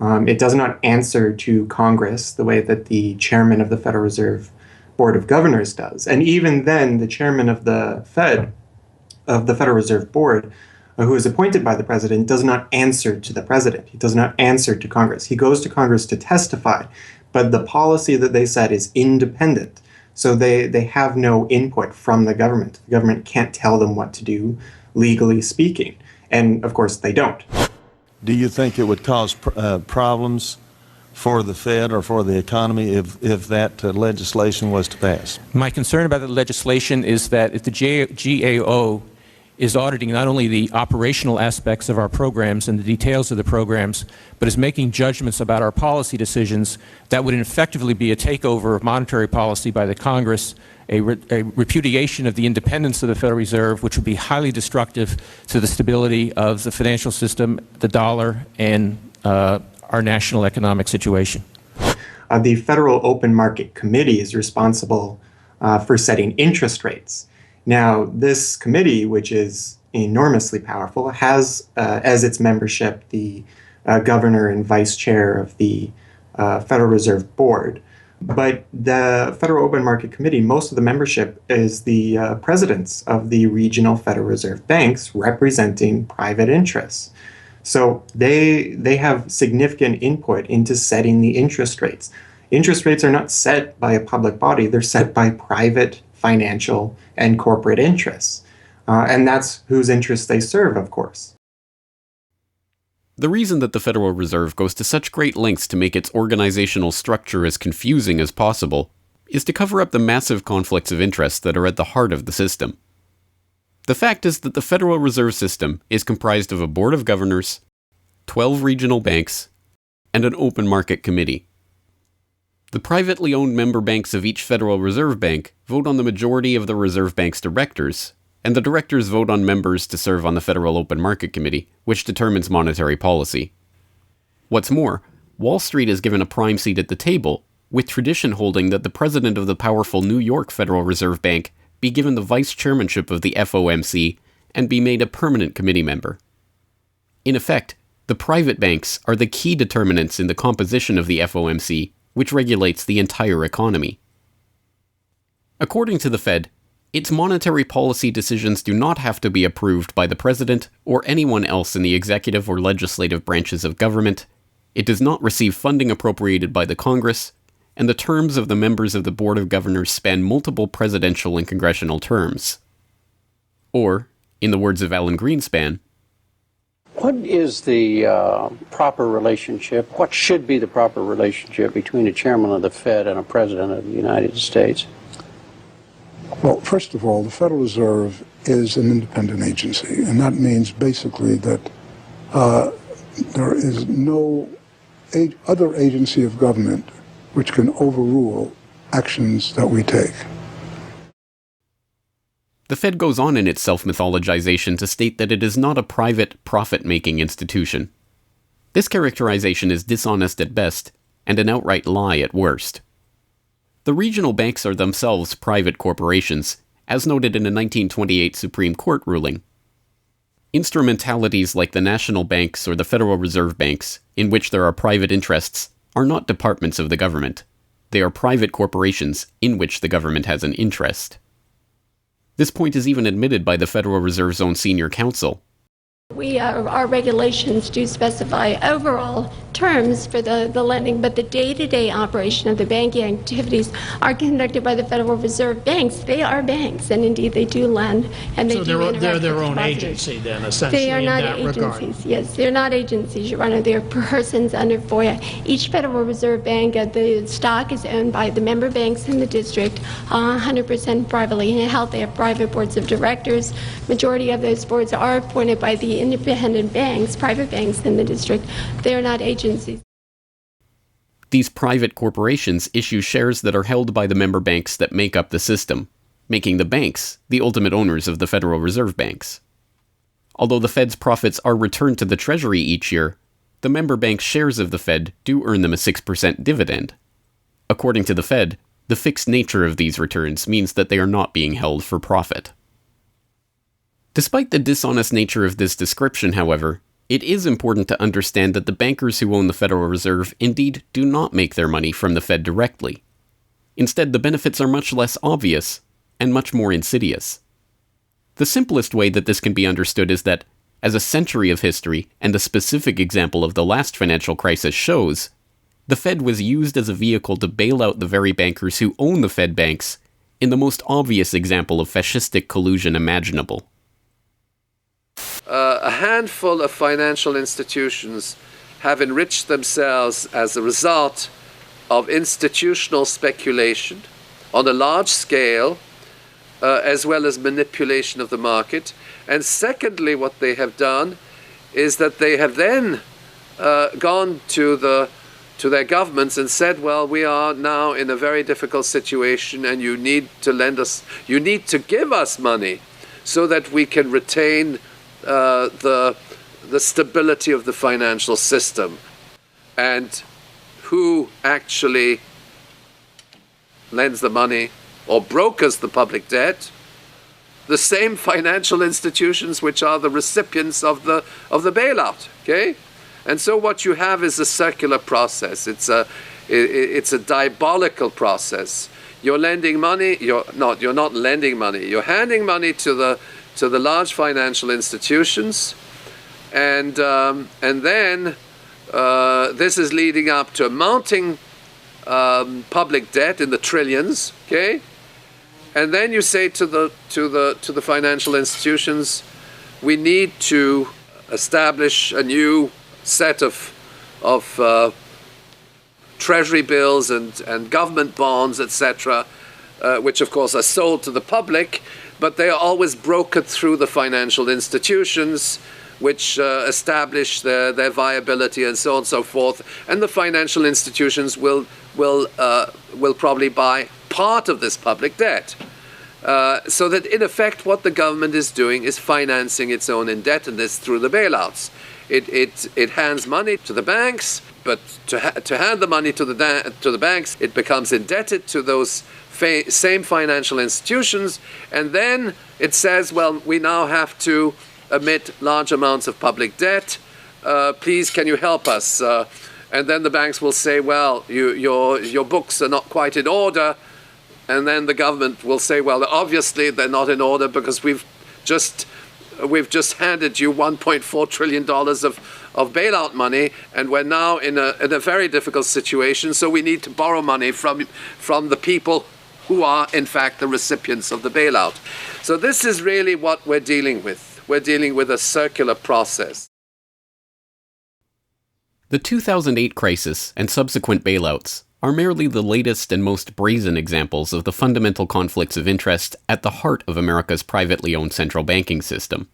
It does not answer to Congress the way that the chairman of the Federal Reserve Board of Governors does. And even then, the chairman of the Fed, of the Federal Reserve Board, who is appointed by the president, does not answer to the president. He does not answer to Congress. He goes to Congress to testify, but the policy that they set is independent. So they have no input from the government. The government can't tell them what to do, legally speaking. And of course, they don't. Do you think it would cause problems for the Fed or for the economy if that legislation was to pass? My concern about the legislation is that if the GAO is auditing not only the operational aspects of our programs and the details of the programs, but is making judgments about our policy decisions that would effectively be a takeover of monetary policy by the Congress, a repudiation of the independence of the Federal Reserve, which would be highly destructive to the stability of the financial system, the dollar, and our national economic situation. The Federal Open Market Committee is responsible for setting interest rates. Now, this committee, which is enormously powerful, has as its membership the governor and vice chair of the Federal Reserve Board. But the Federal Open Market Committee, most of the membership is the presidents of the regional Federal Reserve banks representing private interests. So they have significant input into setting the interest rates. Interest rates are not set by a public body, they're set by private financial and corporate interests. And that's whose interests they serve, of course. The reason that the Federal Reserve goes to such great lengths to make its organizational structure as confusing as possible is to cover up the massive conflicts of interest that are at the heart of the system. The fact is that the Federal Reserve System is comprised of a board of governors, 12 regional banks, and an open market committee. The privately owned member banks of each Federal Reserve Bank vote on the majority of the Reserve Bank's directors, and the directors vote on members to serve on the Federal Open Market Committee, which determines monetary policy. What's more, Wall Street is given a prime seat at the table, with tradition holding that the president of the powerful New York Federal Reserve Bank be given the vice chairmanship of the FOMC and be made a permanent committee member. In effect, the private banks are the key determinants in the composition of the FOMC, which regulates the entire economy. According to the Fed, its monetary policy decisions do not have to be approved by the president or anyone else in the executive or legislative branches of government. It does not receive funding appropriated by the Congress, and the terms of the members of the Board of Governors span multiple presidential and congressional terms. Or, in the words of Alan Greenspan, what is the proper relationship, what should be the proper relationship between a chairman of the Fed and a president of the United States? Well, first of all, the Federal Reserve is an independent agency, and that means basically that there is no other agency of government which can overrule actions that we take. The Fed goes on in its self-mythologization to state that it is not a private, profit-making institution. This characterization is dishonest at best, and an outright lie at worst. The regional banks are themselves private corporations, as noted in a 1928 Supreme Court ruling. Instrumentalities like the national banks or the Federal Reserve Banks, in which there are private interests, are not departments of the government. They are private corporations in which the government has an interest. This point is even admitted by the Federal Reserve's own senior counsel. Our regulations do specify overall terms for the lending, but the day-to-day operation of the banking activities are conducted by the Federal Reserve banks. They are banks, and indeed they do lend, and they do interact they're their with own depositors. agency then, essentially, They are not in that agencies. regard. Yes, they're not agencies, Your Honor. They're persons under FOIA. Each Federal Reserve Bank, the stock is owned by the member banks in the district, 100% privately held. They have private boards of directors. Majority of those boards are appointed by the independent banks, private banks in the district. They are not agencies. These private corporations issue shares that are held by the member banks that make up the system, making the banks the ultimate owners of the Federal Reserve Banks. Although the Fed's profits are returned to the Treasury each year, the member banks' shares of the Fed do earn them a 6% dividend. According to the Fed, the fixed nature of these returns means that they are not being held for profit. Despite the dishonest nature of this description, however, it is important to understand that the bankers who own the Federal Reserve indeed do not make their money from the Fed directly. Instead, the benefits are much less obvious and much more insidious. The simplest way that this can be understood is that, as a century of history and a specific example of the last financial crisis shows, the Fed was used as a vehicle to bail out the very bankers who own the Fed banks in the most obvious example of fascistic collusion imaginable. A handful of financial institutions have enriched themselves as a result of institutional speculation on a large scale as well as manipulation of the market. And secondly, what they have done is that they have then gone to their governments and said, well, we are now in a very difficult situation and you need to give us money so that we can retain the stability of the financial system. And who actually lends the money or brokers the public debt? The same financial institutions which are the recipients of the bailout. Okay, and so what you have is a circular process. It's a diabolical process. You're lending money. You're not lending money. You're handing money to the large financial institutions, and then this is leading up to mounting public debt in the trillions. Okay. And then you say to the financial institutions, we need to establish a new set of treasury bills and government bonds, etc., which of course are sold to the public, but they are always brokered through the financial institutions, which establish their viability and so on and so forth. And the financial institutions will probably buy part of this public debt. So that in effect what the government is doing is financing its own indebtedness through the bailouts. It hands money to the banks, but to hand the money to the banks, it becomes indebted to those same financial institutions, and then it says, well, we now have to emit large amounts of public debt. Please, can you help us? And then the banks will say, well, your books are not quite in order. And then the government will say, well, obviously they're not in order because we've just handed you $1.4 trillion of bailout money, and we're now in a very difficult situation, so we need to borrow money from the people who are, in fact, the recipients of the bailout. So this is really what we're dealing with. We're dealing with a circular process. The 2008 crisis and subsequent bailouts are merely the latest and most brazen examples of the fundamental conflicts of interest at the heart of America's privately owned central banking system.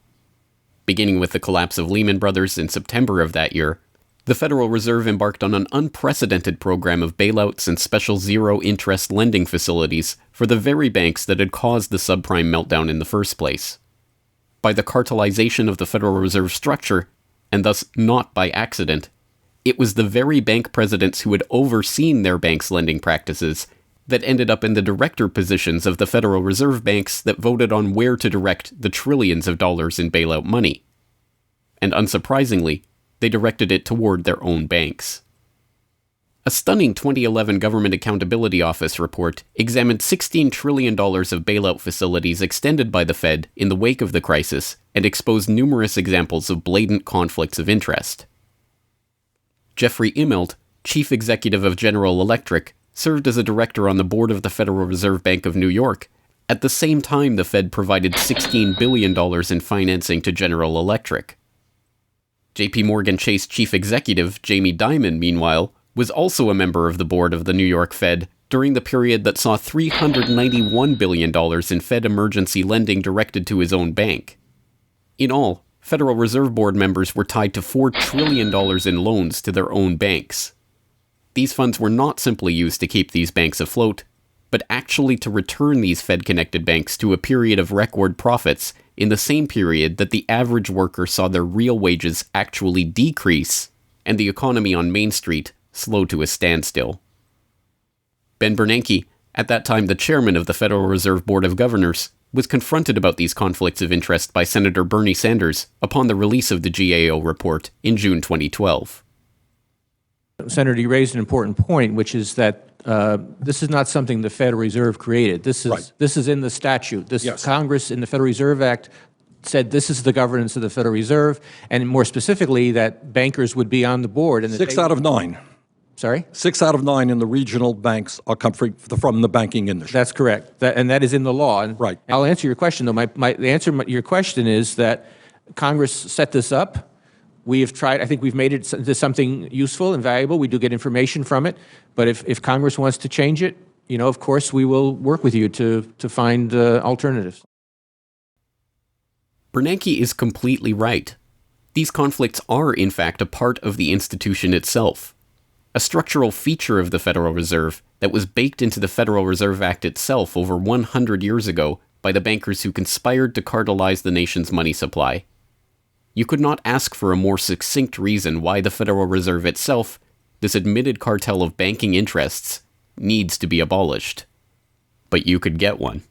Beginning with the collapse of Lehman Brothers in September of that year, the Federal Reserve embarked on an unprecedented program of bailouts and special zero-interest lending facilities for the very banks that had caused the subprime meltdown in the first place. By the cartelization of the Federal Reserve structure, and thus not by accident, it was the very bank presidents who had overseen their banks' lending practices that ended up in the director positions of the Federal Reserve banks that voted on where to direct the trillions of dollars in bailout money. And unsurprisingly, they directed it toward their own banks. A stunning 2011 Government Accountability Office report examined $16 trillion of bailout facilities extended by the Fed in the wake of the crisis and exposed numerous examples of blatant conflicts of interest. Jeffrey Immelt, chief executive of General Electric, served as a director on the board of the Federal Reserve Bank of New York. At the same time, the Fed provided $16 billion in financing to General Electric. JP Morgan Chase chief executive Jamie Dimon, meanwhile, was also a member of the board of the New York Fed during the period that saw $391 billion in Fed emergency lending directed to his own bank. In all, Federal Reserve Board members were tied to $4 trillion in loans to their own banks. These funds were not simply used to keep these banks afloat, but actually to return these Fed-connected banks to a period of record profits in the same period that the average worker saw their real wages actually decrease and the economy on Main Street slow to a standstill. Ben Bernanke, at that time the chairman of the Federal Reserve Board of Governors, was confronted about these conflicts of interest by Senator Bernie Sanders upon the release of the GAO report in June 2012. Senator, you raised an important point, which is that this is not something the Federal Reserve created. This is in the statute. Congress in the Federal Reserve Act said this is the governance of the Federal Reserve, and more specifically that bankers would be on the board. And 6 out of 9. Sorry? 6 out of 9 in the regional banks are come from the banking industry. That's correct. And that is in the law. And right. I'll answer your question, though. The answer to your question is that Congress set this up. We have tried, I think we've made it into something useful and valuable. We do get information from it. But if Congress wants to change it, of course, we will work with you to find alternatives. Bernanke is completely right. These conflicts are, in fact, a part of the institution itself, a structural feature of the Federal Reserve that was baked into the Federal Reserve Act itself over 100 years ago by the bankers who conspired to cartelize the nation's money supply. You could not ask for a more succinct reason why the Federal Reserve itself, this admitted cartel of banking interests, needs to be abolished. But you could get one.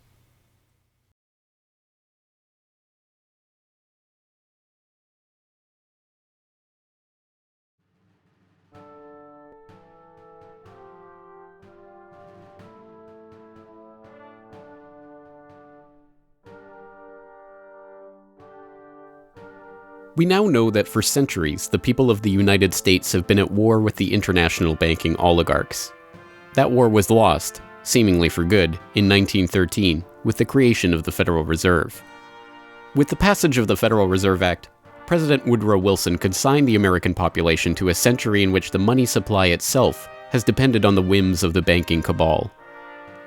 We now know that for centuries, the people of the United States have been at war with the international banking oligarchs. That war was lost, seemingly for good, in 1913 with the creation of the Federal Reserve. With the passage of the Federal Reserve Act, President Woodrow Wilson consigned the American population to a century in which the money supply itself has depended on the whims of the banking cabal.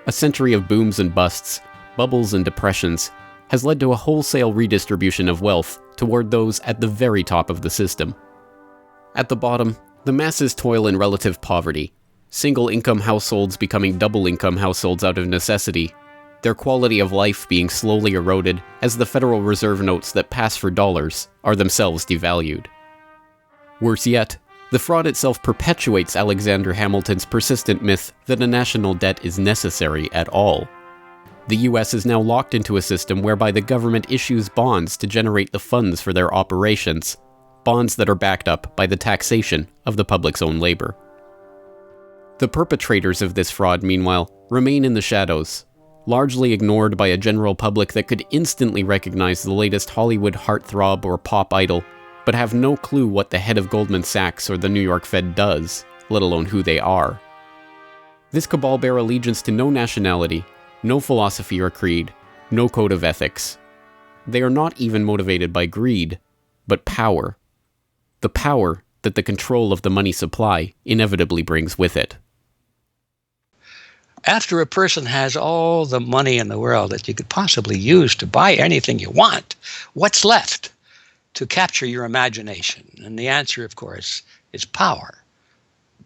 A century of booms and busts, bubbles and depressions, has led to a wholesale redistribution of wealth toward those at the very top of the system. At the bottom, the masses toil in relative poverty, single-income households becoming double-income households out of necessity, their quality of life being slowly eroded as the Federal Reserve notes that pass for dollars are themselves devalued. Worse yet, the fraud itself perpetuates Alexander Hamilton's persistent myth that a national debt is necessary at all. The US is now locked into a system whereby the government issues bonds to generate the funds for their operations, bonds that are backed up by the taxation of the public's own labor. The perpetrators of this fraud, meanwhile, remain in the shadows, largely ignored by a general public that could instantly recognize the latest Hollywood heartthrob or pop idol, but have no clue what the head of Goldman Sachs or the New York Fed does, let alone who they are. This cabal bear allegiance to no nationality, no philosophy or creed, no code of ethics. They are not even motivated by greed, but power. The power that the control of the money supply inevitably brings with it. After a person has all the money in the world that you could possibly use to buy anything you want, what's left to capture your imagination? And the answer, of course, is power.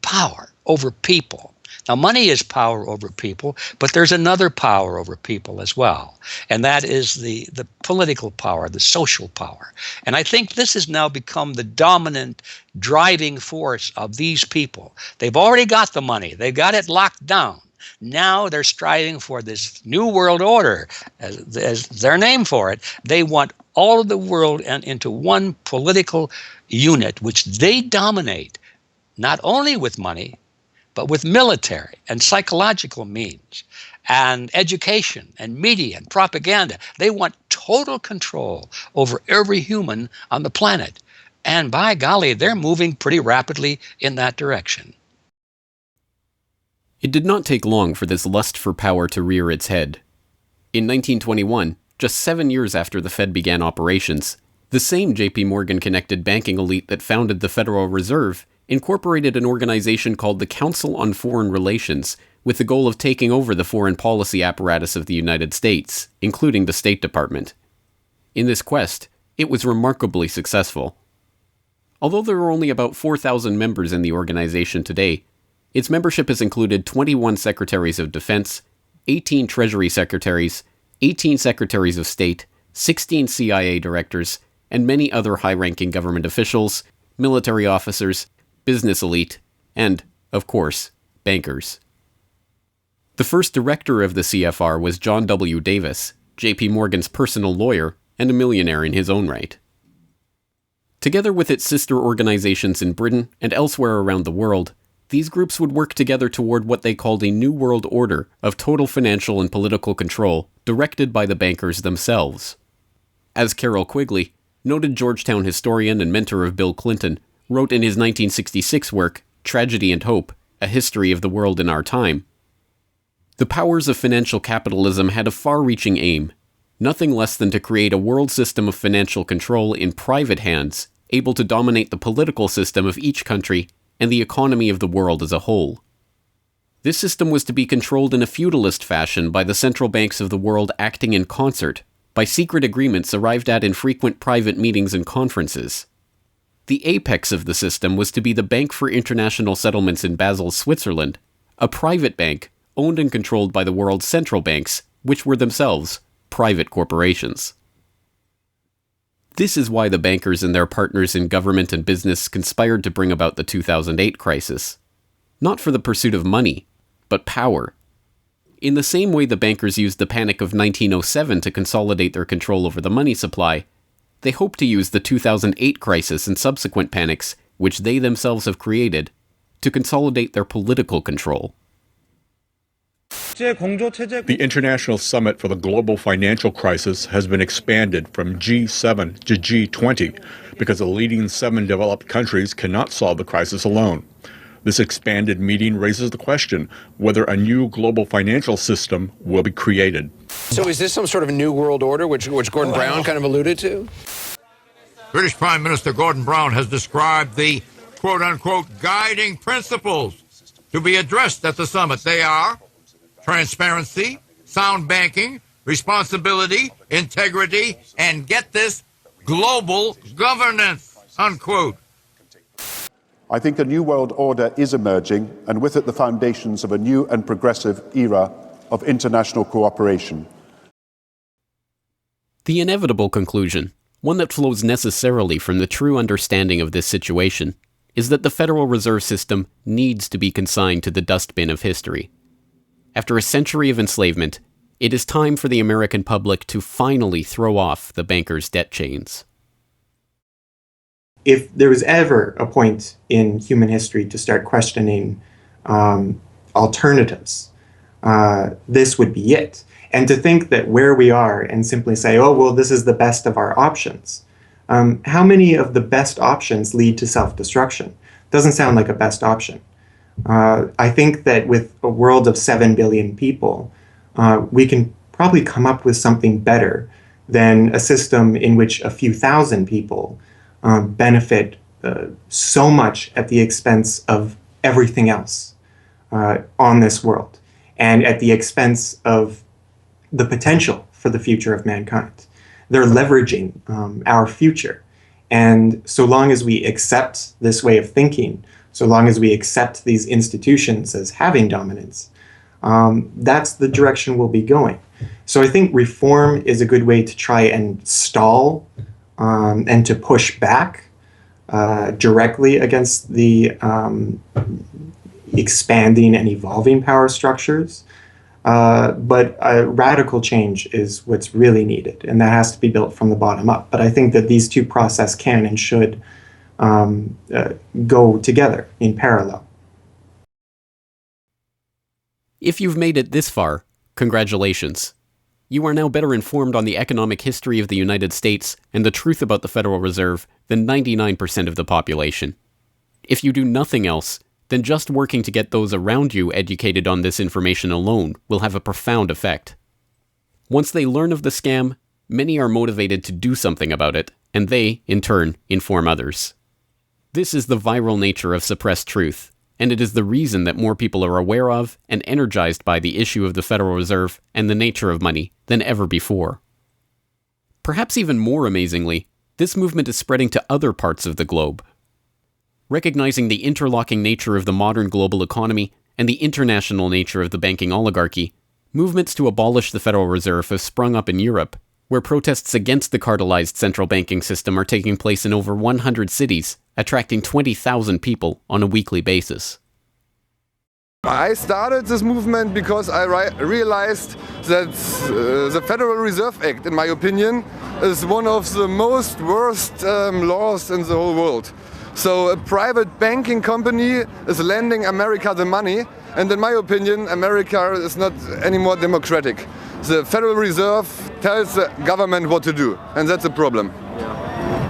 Power over people. Now, money is power over people, but there's another power over people as well, and that is the political power, the social power. And I think this has now become the dominant driving force of these people. They've already got the money. They've got it locked down. Now they're striving for this new world order, as their name for it. They want all of the world into one political unit, which they dominate, not only with money, but with military and psychological means and education and media and propaganda. They want total control over every human on the planet. And by golly, they're moving pretty rapidly in that direction. It did not take long for this lust for power to rear its head. In 1921, just 7 years after the Fed began operations, the same J.P. Morgan-connected banking elite that founded the Federal Reserve incorporated an organization called the Council on Foreign Relations with the goal of taking over the foreign policy apparatus of the United States, including the State Department. In this quest, it was remarkably successful. Although there are only about 4,000 members in the organization today, its membership has included 21 Secretaries of Defense, 18 Treasury Secretaries, 18 Secretaries of State, 16 CIA directors, and many other high-ranking government officials, military officers, business elite, and, of course, bankers. The first director of the CFR was John W. Davis, J.P. Morgan's personal lawyer and a millionaire in his own right. Together with its sister organizations in Britain and elsewhere around the world, these groups would work together toward what they called a New World Order of total financial and political control directed by the bankers themselves. As Carroll Quigley, noted Georgetown historian and mentor of Bill Clinton, wrote in his 1966 work, Tragedy and Hope, A History of the World in Our Time, the powers of financial capitalism had a far-reaching aim, nothing less than to create a world system of financial control in private hands, able to dominate the political system of each country and the economy of the world as a whole. This system was to be controlled in a feudalist fashion by the central banks of the world acting in concert, by secret agreements arrived at in frequent private meetings and conferences. The apex of the system was to be the Bank for International Settlements in Basel, Switzerland, a private bank owned and controlled by the world's central banks, which were themselves private corporations. This is why the bankers and their partners in government and business conspired to bring about the 2008 crisis. Not for the pursuit of money, but power. In the same way the bankers used the panic of 1907 to consolidate their control over the money supply, they hope to use the 2008 crisis and subsequent panics, which they themselves have created, to consolidate their political control. The International Summit for the Global Financial Crisis has been expanded from G7 to G20 because the leading 7 developed countries cannot solve the crisis alone. This expanded meeting raises the question whether a new global financial system will be created. So is this some sort of new world order, which Gordon Brown kind of alluded to? British Prime Minister Gordon Brown has described the quote-unquote guiding principles to be addressed at the summit. They are transparency, sound banking, responsibility, integrity, and get this, global governance, unquote. I think a new world order is emerging, and with it the foundations of a new and progressive era of international cooperation. The inevitable conclusion, one that flows necessarily from the true understanding of this situation, is that the Federal Reserve System needs to be consigned to the dustbin of history. After a century of enslavement, it is time for the American public to finally throw off the bankers' debt chains. If there was ever a point in human history to start questioning alternatives, this would be it. And to think that where we are and simply say, oh, well, this is the best of our options. How many of the best options lead to self-destruction? Doesn't sound like a best option. I think that with a world of 7 billion people, we can probably come up with something better than a system in which a few thousand people benefit so much at the expense of everything else on this world, and at the expense of the potential for the future of mankind. They're leveraging our future. And so long as we accept this way of thinking, so long as we accept these institutions as having dominance, that's the direction we'll be going. So I think reform is a good way to try and stall and to push back directly against the expanding and evolving power structures. But radical change is what's really needed, and that has to be built from the bottom up. But I think that these two processes can and should go together in parallel. If you've made it this far, congratulations. You are now better informed on the economic history of the United States and the truth about the Federal Reserve than 99% of the population. If you do nothing else, then just working to get those around you educated on this information alone will have a profound effect. Once they learn of the scam, many are motivated to do something about it, and they, in turn, inform others. This is the viral nature of suppressed truth, and it is the reason that more people are aware of and energized by the issue of the Federal Reserve and the nature of money than ever before. Perhaps even more amazingly, this movement is spreading to other parts of the globe. Recognizing the interlocking nature of the modern global economy and the international nature of the banking oligarchy, movements to abolish the Federal Reserve have sprung up in Europe, where protests against the cartelized central banking system are taking place in over 100 cities, attracting 20,000 people on a weekly basis. I started this movement because I realized that the Federal Reserve Act, in my opinion, is one of the most worst laws in the whole world. So a private banking company is lending America the money, and in my opinion, America is not any more democratic. The Federal Reserve tells the government what to do, and that's a problem.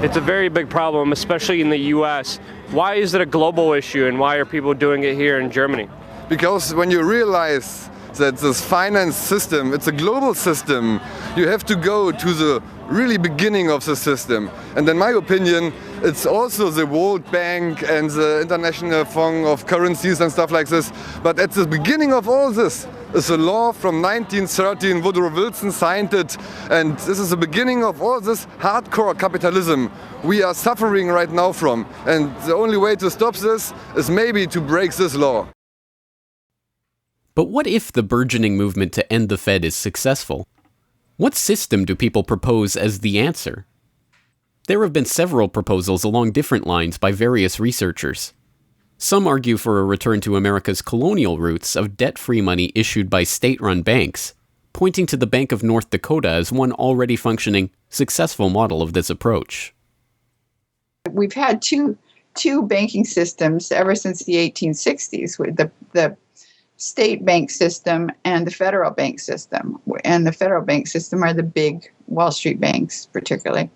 It's a very big problem, especially in the US. Why is it a global issue, and why are people doing it here in Germany? Because when you realize that this finance system, it's a global system, you have to go to the really beginning of the system. And in my opinion, It's also the World Bank and the International Fund of Currencies and stuff like this. But at the beginning of all this is a law from 1913. Woodrow Wilson signed it. And this is the beginning of all this hardcore capitalism we are suffering right now from. And the only way to stop this is maybe to break this law. But what if the burgeoning movement to end the Fed is successful? What system do people propose as the answer? There have been several proposals along different lines by various researchers. Some argue for a return to America's colonial roots of debt-free money issued by state-run banks, pointing to the Bank of North Dakota as one already functioning, successful model of this approach. We've had two banking systems ever since the 1860s, with the state bank system and the federal bank system. And the federal bank system are the big Wall Street banks, particularly.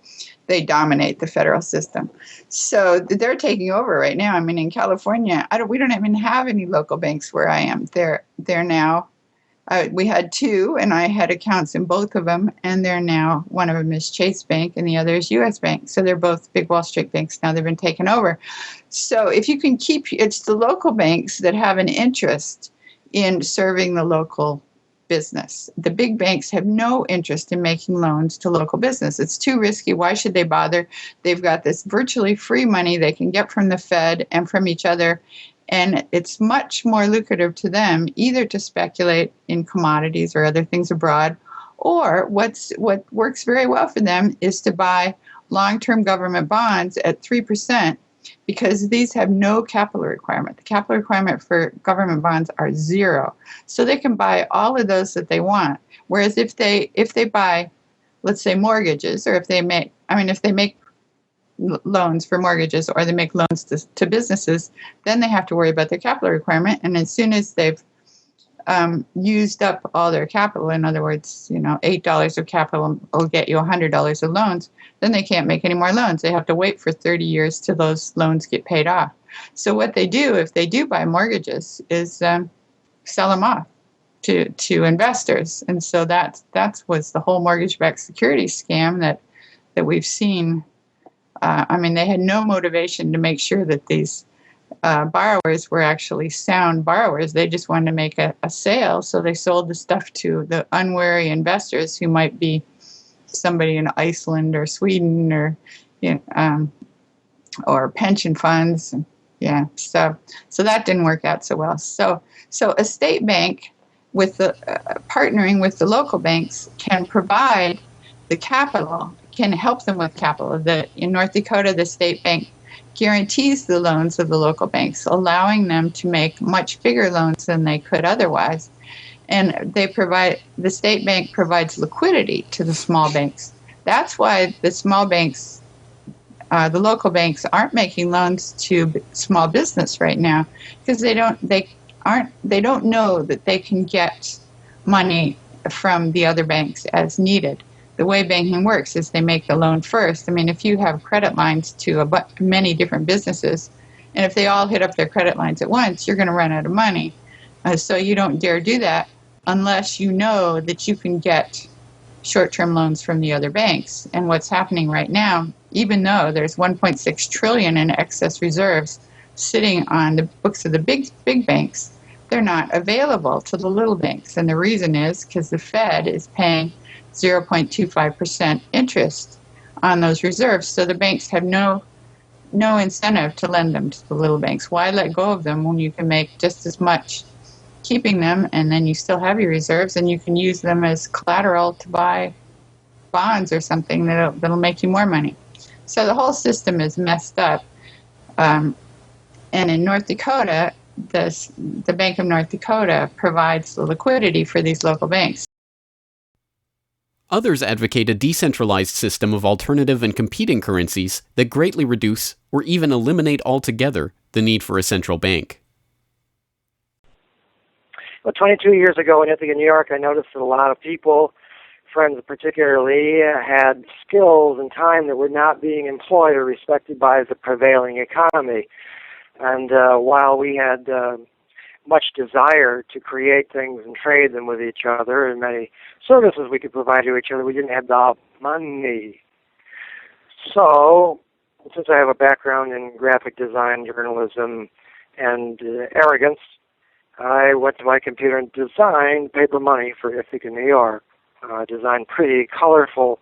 They dominate the federal system. So they're taking over right now. I mean, in California, we don't even have any local banks where I am. They're now, we had two, and I had accounts in both of them, and they're now, one of them is Chase Bank, and the other is U.S. Bank. So they're both big Wall Street banks now. They've been taken over. So if you can it's the local banks that have an interest in serving the local business. The big banks have no interest in making loans to local business. It's too risky. Why should they bother? They've got this virtually free money they can get from the Fed and from each other, and it's much more lucrative to them either to speculate in commodities or other things abroad, or what works very well for them is to buy long-term government bonds at 3%, because these have no capital requirement. The capital requirement for government bonds are zero. So they can buy all of those that they want. Whereas if they buy, let's say, mortgages, or if they make loans for mortgages, or they make loans to businesses, then they have to worry about their capital requirement. And as soon as they've used up all their capital, in other words, $8 of capital will get you $100 of loans, then they can't make any more loans. They have to wait for 30 years till those loans get paid off. So what they do, if they do buy mortgages, is sell them off to investors. And so that was the whole mortgage-backed securities scam that we've seen. They had no motivation to make sure that these borrowers were actually sound borrowers. They just wanted to make a sale, so they sold the stuff to the unwary investors who might be somebody in Iceland or Sweden or pension funds. Yeah, so that didn't work out so well. So a state bank with the partnering with the local banks can provide the capital, can help them with capital. In North Dakota, the state bank guarantees the loans of the local banks, allowing them to make much bigger loans than they could otherwise. And the state bank provides liquidity to the small banks. That's why the small banks, the local banks, aren't making loans to small business right now, because they don't know that they can get money from the other banks as needed. The way banking works is they make the loan first. If you have credit lines to many different businesses, and if they all hit up their credit lines at once, you're going to run out of money. So you don't dare do that unless you know that you can get short-term loans from the other banks. And what's happening right now, even though there's $1.6 trillion in excess reserves sitting on the books of the big banks, they're not available to the little banks. And the reason is because the Fed is paying 0.25% interest on those reserves. So the banks have no incentive to lend them to the little banks. Why let go of them when you can make just as much keeping them, and then you still have your reserves, and you can use them as collateral to buy bonds or something that'll make you more money. So the whole system is messed up. And in North Dakota, the Bank of North Dakota provides the liquidity for these local banks. Others advocate a decentralized system of alternative and competing currencies that greatly reduce or even eliminate altogether the need for a central bank. Well, 22 years ago in Ithaca, New York, I noticed that a lot of people, friends particularly, had skills and time that were not being employed or respected by the prevailing economy. And while we had much desire to create things and trade them with each other, and many services we could provide to each other, we didn't have the money. So Since I have a background in graphic design, journalism, and arrogance, I went to my computer and designed paper money for Ithaca, New York. Designed pretty colorful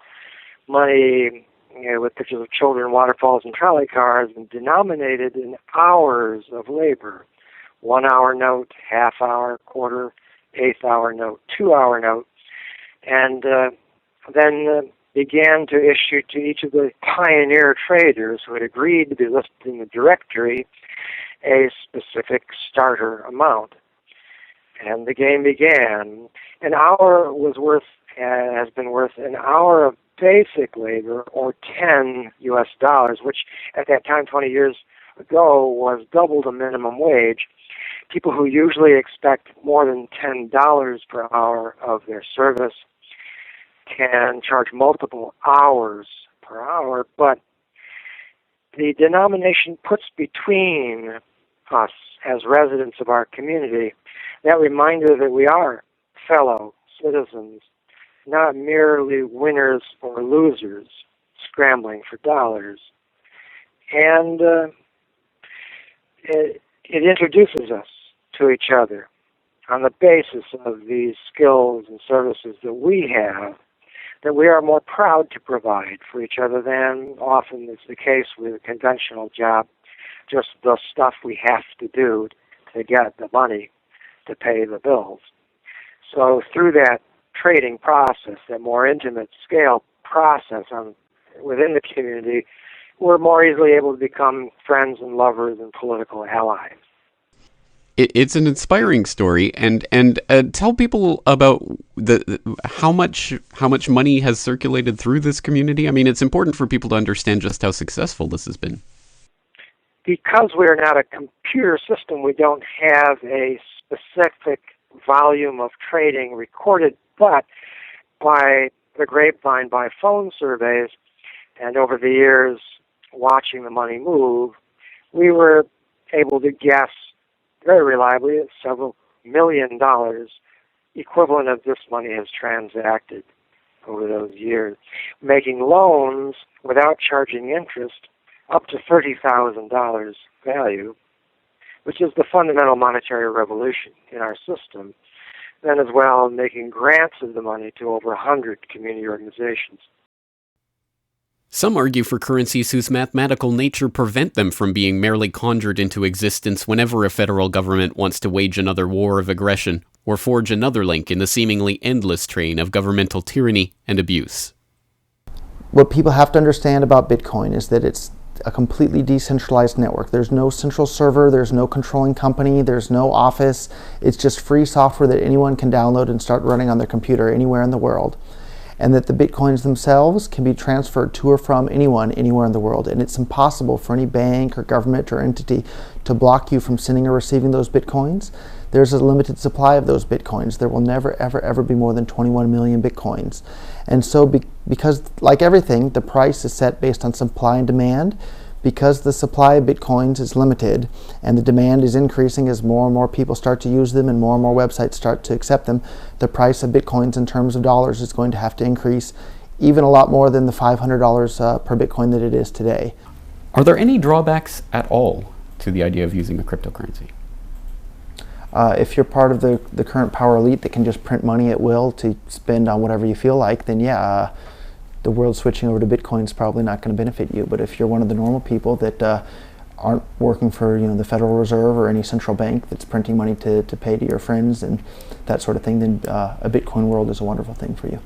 money, with pictures of children, waterfalls, and trolley cars, and denominated in hours of labor. 1 hour note, half hour, quarter, eighth hour note, 2 hour note, and then began to issue to each of the pioneer traders who had agreed to be listed in the directory a specific starter amount. And the game began. An hour has been worth an hour of basic labor, or $10 US, which at that time, 20 years ago, was double the minimum wage. People who usually expect more than $10 per hour of their service can charge multiple hours per hour, but the denomination puts between us as residents of our community that reminder that we are fellow citizens, not merely winners or losers scrambling for dollars. And it introduces us to each other on the basis of these skills and services that we have, that we are more proud to provide for each other than often is the case with a conventional job, just the stuff we have to do to get the money to pay the bills. So through that trading process, that more intimate scale process within the community, we're more easily able to become friends and lovers and political allies. It's an inspiring story, and tell people about how much money has circulated through this community. I mean, it's important for people to understand just how successful this has been. Because we're not a computer system, we don't have a specific volume of trading recorded, but by the grapevine, by phone surveys, and over the years watching the money move, we were able to guess very reliably that several $1 million equivalent of this money has transacted over those years, making loans without charging interest up to $30,000 value, which is the fundamental monetary revolution in our system. Then as well, making grants of the money to over 100 community organizations. Some argue for currencies whose mathematical nature prevent them from being merely conjured into existence whenever a federal government wants to wage another war of aggression or forge another link in the seemingly endless train of governmental tyranny and abuse. What people have to understand about Bitcoin is that it's a completely decentralized network. There's no central server, there's no controlling company, there's no office. It's just free software that anyone can download and start running on their computer anywhere in the world. And that the Bitcoins themselves can be transferred to or from anyone anywhere in the world. And it's impossible for any bank or government or entity to block you from sending or receiving those Bitcoins. There's a limited supply of those Bitcoins. There will never, ever, ever be more than 21 million Bitcoins. And so because, like everything, the price is set based on supply and demand, because the supply of Bitcoins is limited and the demand is increasing as more and more people start to use them and more websites start to accept them, the price of Bitcoins in terms of dollars is going to have to increase even a lot more than the $500 per Bitcoin that it is today. Are there any drawbacks at all to the idea of using a cryptocurrency? If you're part of the current power elite that can just print money at will to spend on whatever you feel like, then yeah, the world switching over to Bitcoin is probably not going to benefit you. But if you're one of the normal people that aren't working for the Federal Reserve or any central bank that's printing money to pay to your friends and that sort of thing, then a Bitcoin world is a wonderful thing for you.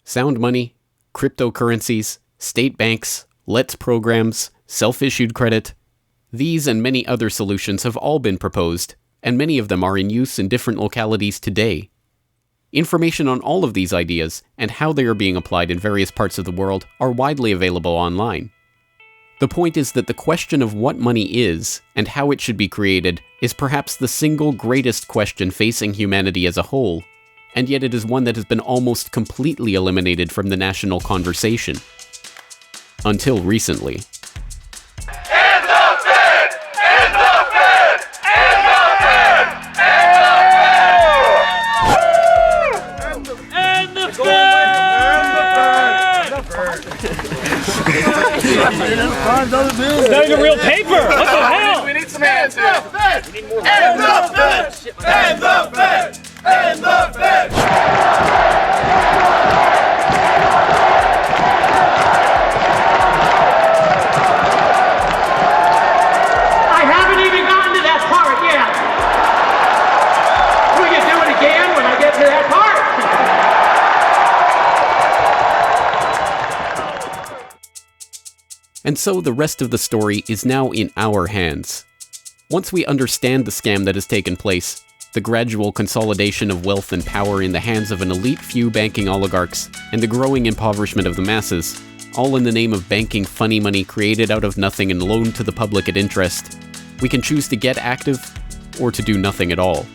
Sound money, cryptocurrencies, state banks, LETS programs, self-issued credit. These and many other solutions have all been proposed, and many of them are in use in different localities today. Information on all of these ideas and how they are being applied in various parts of the world are widely available online. The point is that the question of what money is and how it should be created is perhaps the single greatest question facing humanity as a whole, and yet it is one that has been almost completely eliminated from the national conversation. Until recently. And the Fed! And the Fed! And the Fed! I haven't even gotten to that part yet. We can do it again when I get to that part. And so the rest of the story is now in our hands. Once we understand the scam that has taken place, the gradual consolidation of wealth and power in the hands of an elite few banking oligarchs, and the growing impoverishment of the masses, all in the name of banking funny money created out of nothing and loaned to the public at interest, we can choose to get active or to do nothing at all.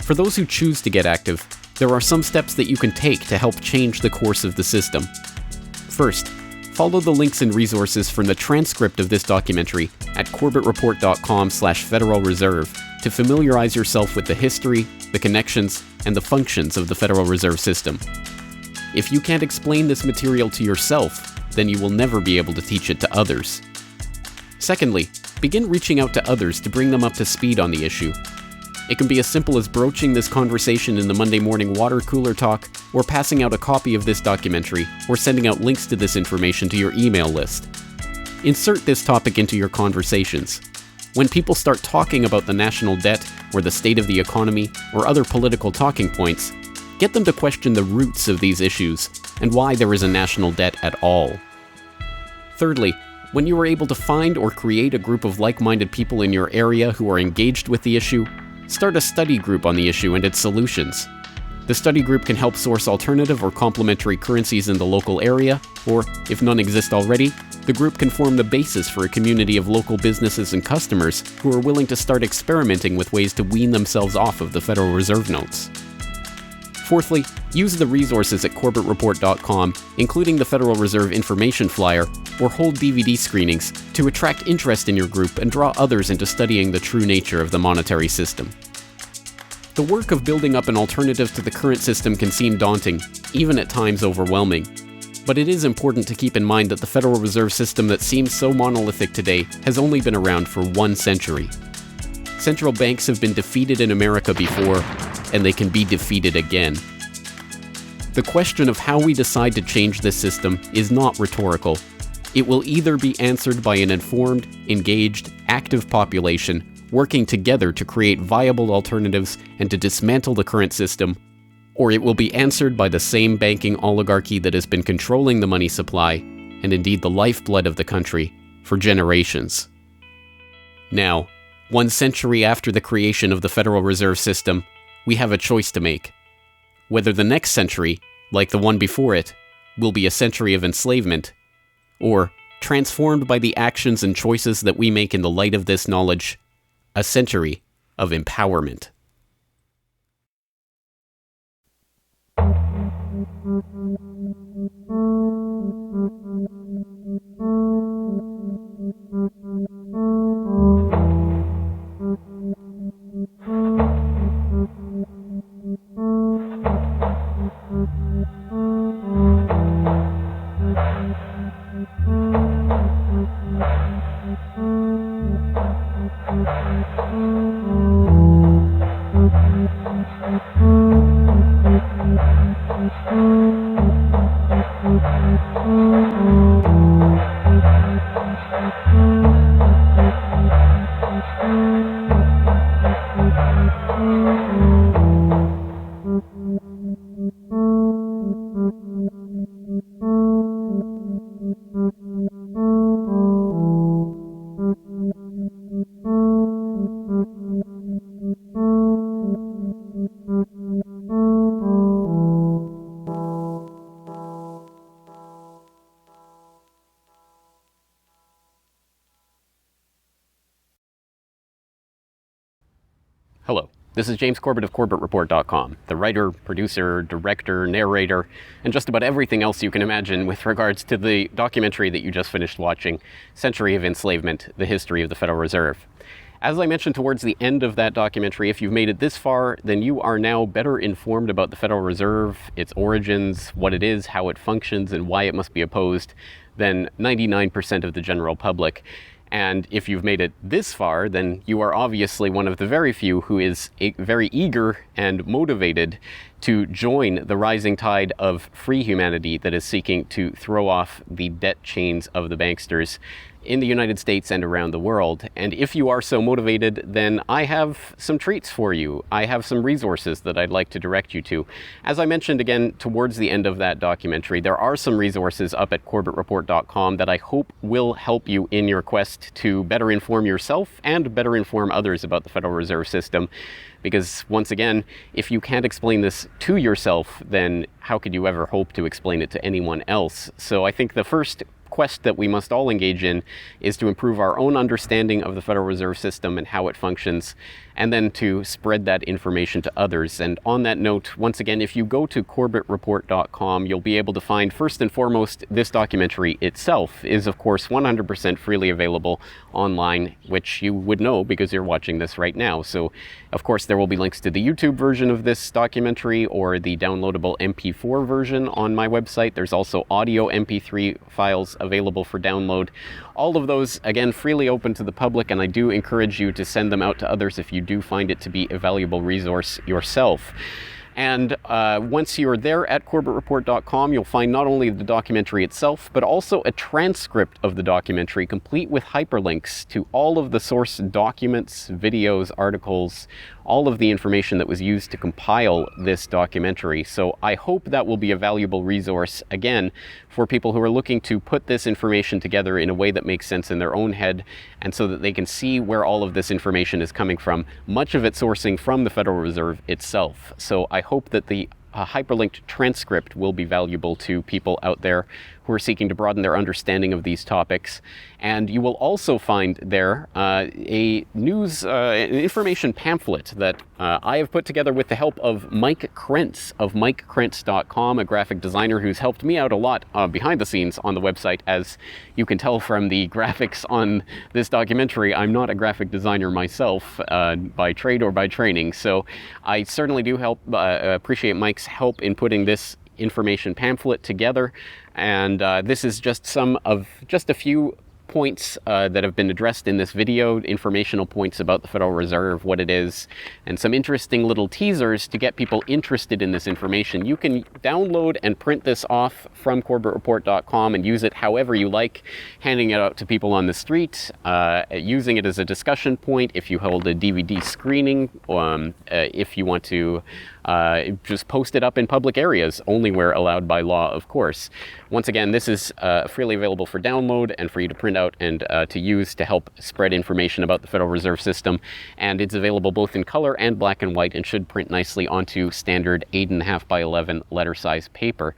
For those who choose to get active, there are some steps that you can take to help change the course of the system. First, follow the links and resources from the transcript of this documentary at corbettreport.com/Federal Reserve to familiarize yourself with the history, the connections, and the functions of the Federal Reserve System. If you can't explain this material to yourself, then you will never be able to teach it to others. Secondly, begin reaching out to others to bring them up to speed on the issue. It can be as simple as broaching this conversation in the Monday morning water cooler talk, or passing out a copy of this documentary, or sending out links to this information to your email list. Insert this topic into your conversations. When people start talking about the national debt, or the state of the economy, or other political talking points, get them to question the roots of these issues, and why there is a national debt at all. Thirdly, when you are able to find or create a group of like-minded people in your area who are engaged with the issue, start a study group on the issue and its solutions. The study group can help source alternative or complementary currencies in the local area, or, if none exist already, the group can form the basis for a community of local businesses and customers who are willing to start experimenting with ways to wean themselves off of the Federal Reserve notes. Fourthly, use the resources at CorbettReport.com, including the Federal Reserve information flyer, or hold DVD screenings to attract interest in your group and draw others into studying the true nature of the monetary system. The work of building up an alternative to the current system can seem daunting, even at times overwhelming. But it is important to keep in mind that the Federal Reserve System that seems so monolithic today has only been around for 1 century. Central banks have been defeated in America before, and they can be defeated again. The question of how we decide to change this system is not rhetorical. It will either be answered by an informed, engaged, active population working together to create viable alternatives and to dismantle the current system, or it will be answered by the same banking oligarchy that has been controlling the money supply, and indeed the lifeblood of the country, for generations. Now, 1 century after the creation of the Federal Reserve System, we have a choice to make. Whether the next century, like the one before it, will be a century of enslavement, or, transformed by the actions and choices that we make in the light of this knowledge, a century of empowerment. Hello, this is James Corbett of CorbettReport.com, the writer, producer, director, narrator, and just about everything else you can imagine with regards to the documentary that you just finished watching, Century of Enslavement, The History of the Federal Reserve. As I mentioned towards the end of that documentary, if you've made it this far, then you are now better informed about the Federal Reserve, its origins, what it is, how it functions, and why it must be opposed than 99% of the general public. And if you've made it this far, then you are obviously one of the very few who is very eager and motivated to join the rising tide of free humanity that is seeking to throw off the debt chains of the banksters in the United States and around the world. And if you are so motivated, then I have some treats for you. I have some resources that I'd like to direct you to. As I mentioned again towards the end of that documentary, there are some resources up at corbettreport.com that I hope will help you in your quest to better inform yourself and better inform others about the Federal Reserve System. Because once again, if you can't explain this to yourself, then how could you ever hope to explain it to anyone else? So I think the first quest that we must all engage in is to improve our own understanding of the Federal Reserve System and how it functions, and then to spread that information to others. And on that note, once again, if you go to corbettreport.com, you'll be able to find, first and foremost, this documentary itself is, of course, 100% freely available online, which you would know because you're watching this right now. So, of course, there will be links to the YouTube version of this documentary or the downloadable MP4 version on my website. There's also audio MP3 files available for download. All of those, again, freely open to the public, and I do encourage you to send them out to others if you do find it to be a valuable resource yourself. And once you're there at corbettreport.com, you'll find not only the documentary itself, but also a transcript of the documentary, complete with hyperlinks to all of the source documents, videos, articles, all of the information that was used to compile this documentary. So I hope that will be a valuable resource, again, for people who are looking to put this information together in a way that makes sense in their own head, and so that they can see where all of this information is coming from, much of it sourcing from the Federal Reserve itself. So I hope that the hyperlinked transcript will be valuable to people out there who are seeking to broaden their understanding of these topics. And you will also find there a news information pamphlet that I have put together with the help of Mike Krentz of MikeKrentz.com, a graphic designer who's helped me out a lot behind the scenes on the website. As you can tell from the graphics on this documentary, I'm not a graphic designer myself by trade or by training. So I certainly do appreciate Mike's help in putting this information pamphlet together. And this is just a few points that have been addressed in this video, informational points about the Federal Reserve, what it is, and some interesting little teasers to get people interested in this information. You can download and print this off from corbettreport.com and use it however you like, handing it out to people on the street, using it as a discussion point if you hold a DVD screening, if you want to just post it up in public areas, only where allowed by law, of course. Once again, this is freely available for download and for you to print out and to use to help spread information about the Federal Reserve System. And it's available both in color and black and white and should print nicely onto standard 8.5 by 11 letter size paper.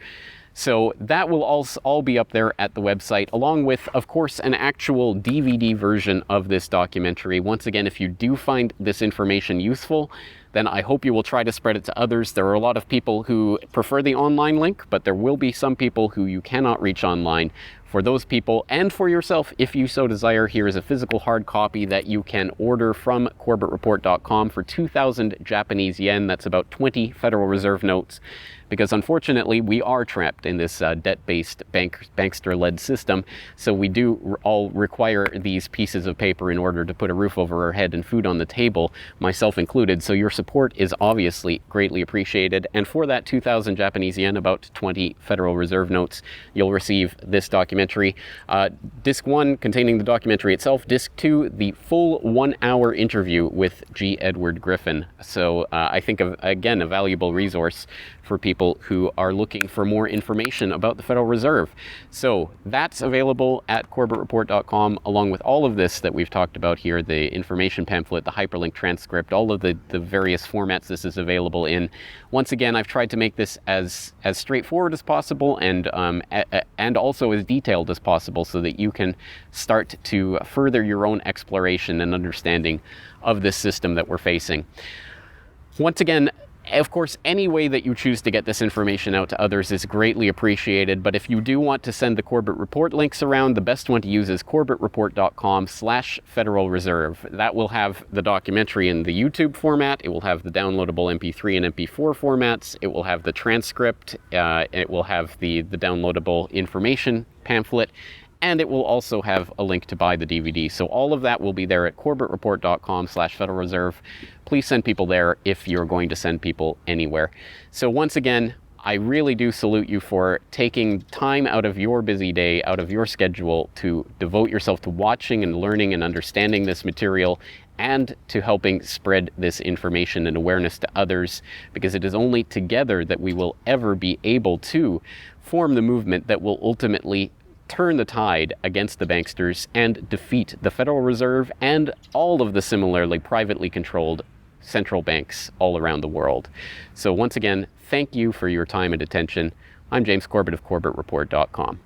So that will all be up there at the website, along with, of course, an actual DVD version of this documentary. Once again, if you do find this information useful, then I hope you will try to spread it to others. There are a lot of people who prefer the online link, but there will be some people who you cannot reach online. For those people, and for yourself, if you so desire, here is a physical hard copy that you can order from corbettreport.com for 2,000 Japanese yen. That's about 20 Federal Reserve notes. Because unfortunately, we are trapped in this debt-based bankster-led system, so we do all require these pieces of paper in order to put a roof over our head and food on the table, myself included. So your support is obviously greatly appreciated. And for that 2,000 Japanese yen, about 20 Federal Reserve notes, you'll receive this documentary. Disc 1 containing the documentary itself. Disc 2, the full 1-hour interview with G. Edward Griffin. So I think, again, a valuable resource for people who are looking for more information about the Federal Reserve. So that's available at corbettreport.com, along with all of this that we've talked about here, the information pamphlet, the hyperlink transcript, all of the various formats this is available in. Once again, I've tried to make this as straightforward as possible and also as detailed as possible so that you can start to further your own exploration and understanding of this system that we're facing. Once again, of course, any way that you choose to get this information out to others is greatly appreciated, but if you do want to send the Corbett Report links around, the best one to use is corbettreport.com/Federal Reserve. That will have the documentary in the YouTube format, it will have the downloadable MP3 and MP4 formats, it will have the transcript, it will have the downloadable information pamphlet, And it will also have a link to buy the DVD. So all of that will be there at corbettreport.com/Federal Reserve. Please send people there if you're going to send people anywhere. So once again, I really do salute you for taking time out of your busy day, out of your schedule, to devote yourself to watching and learning and understanding this material, and to helping spread this information and awareness to others, because it is only together that we will ever be able to form the movement that will ultimately turn the tide against the banksters and defeat the Federal Reserve and all of the similarly privately controlled central banks all around the world. So once again, thank you for your time and attention. I'm James Corbett of CorbettReport.com.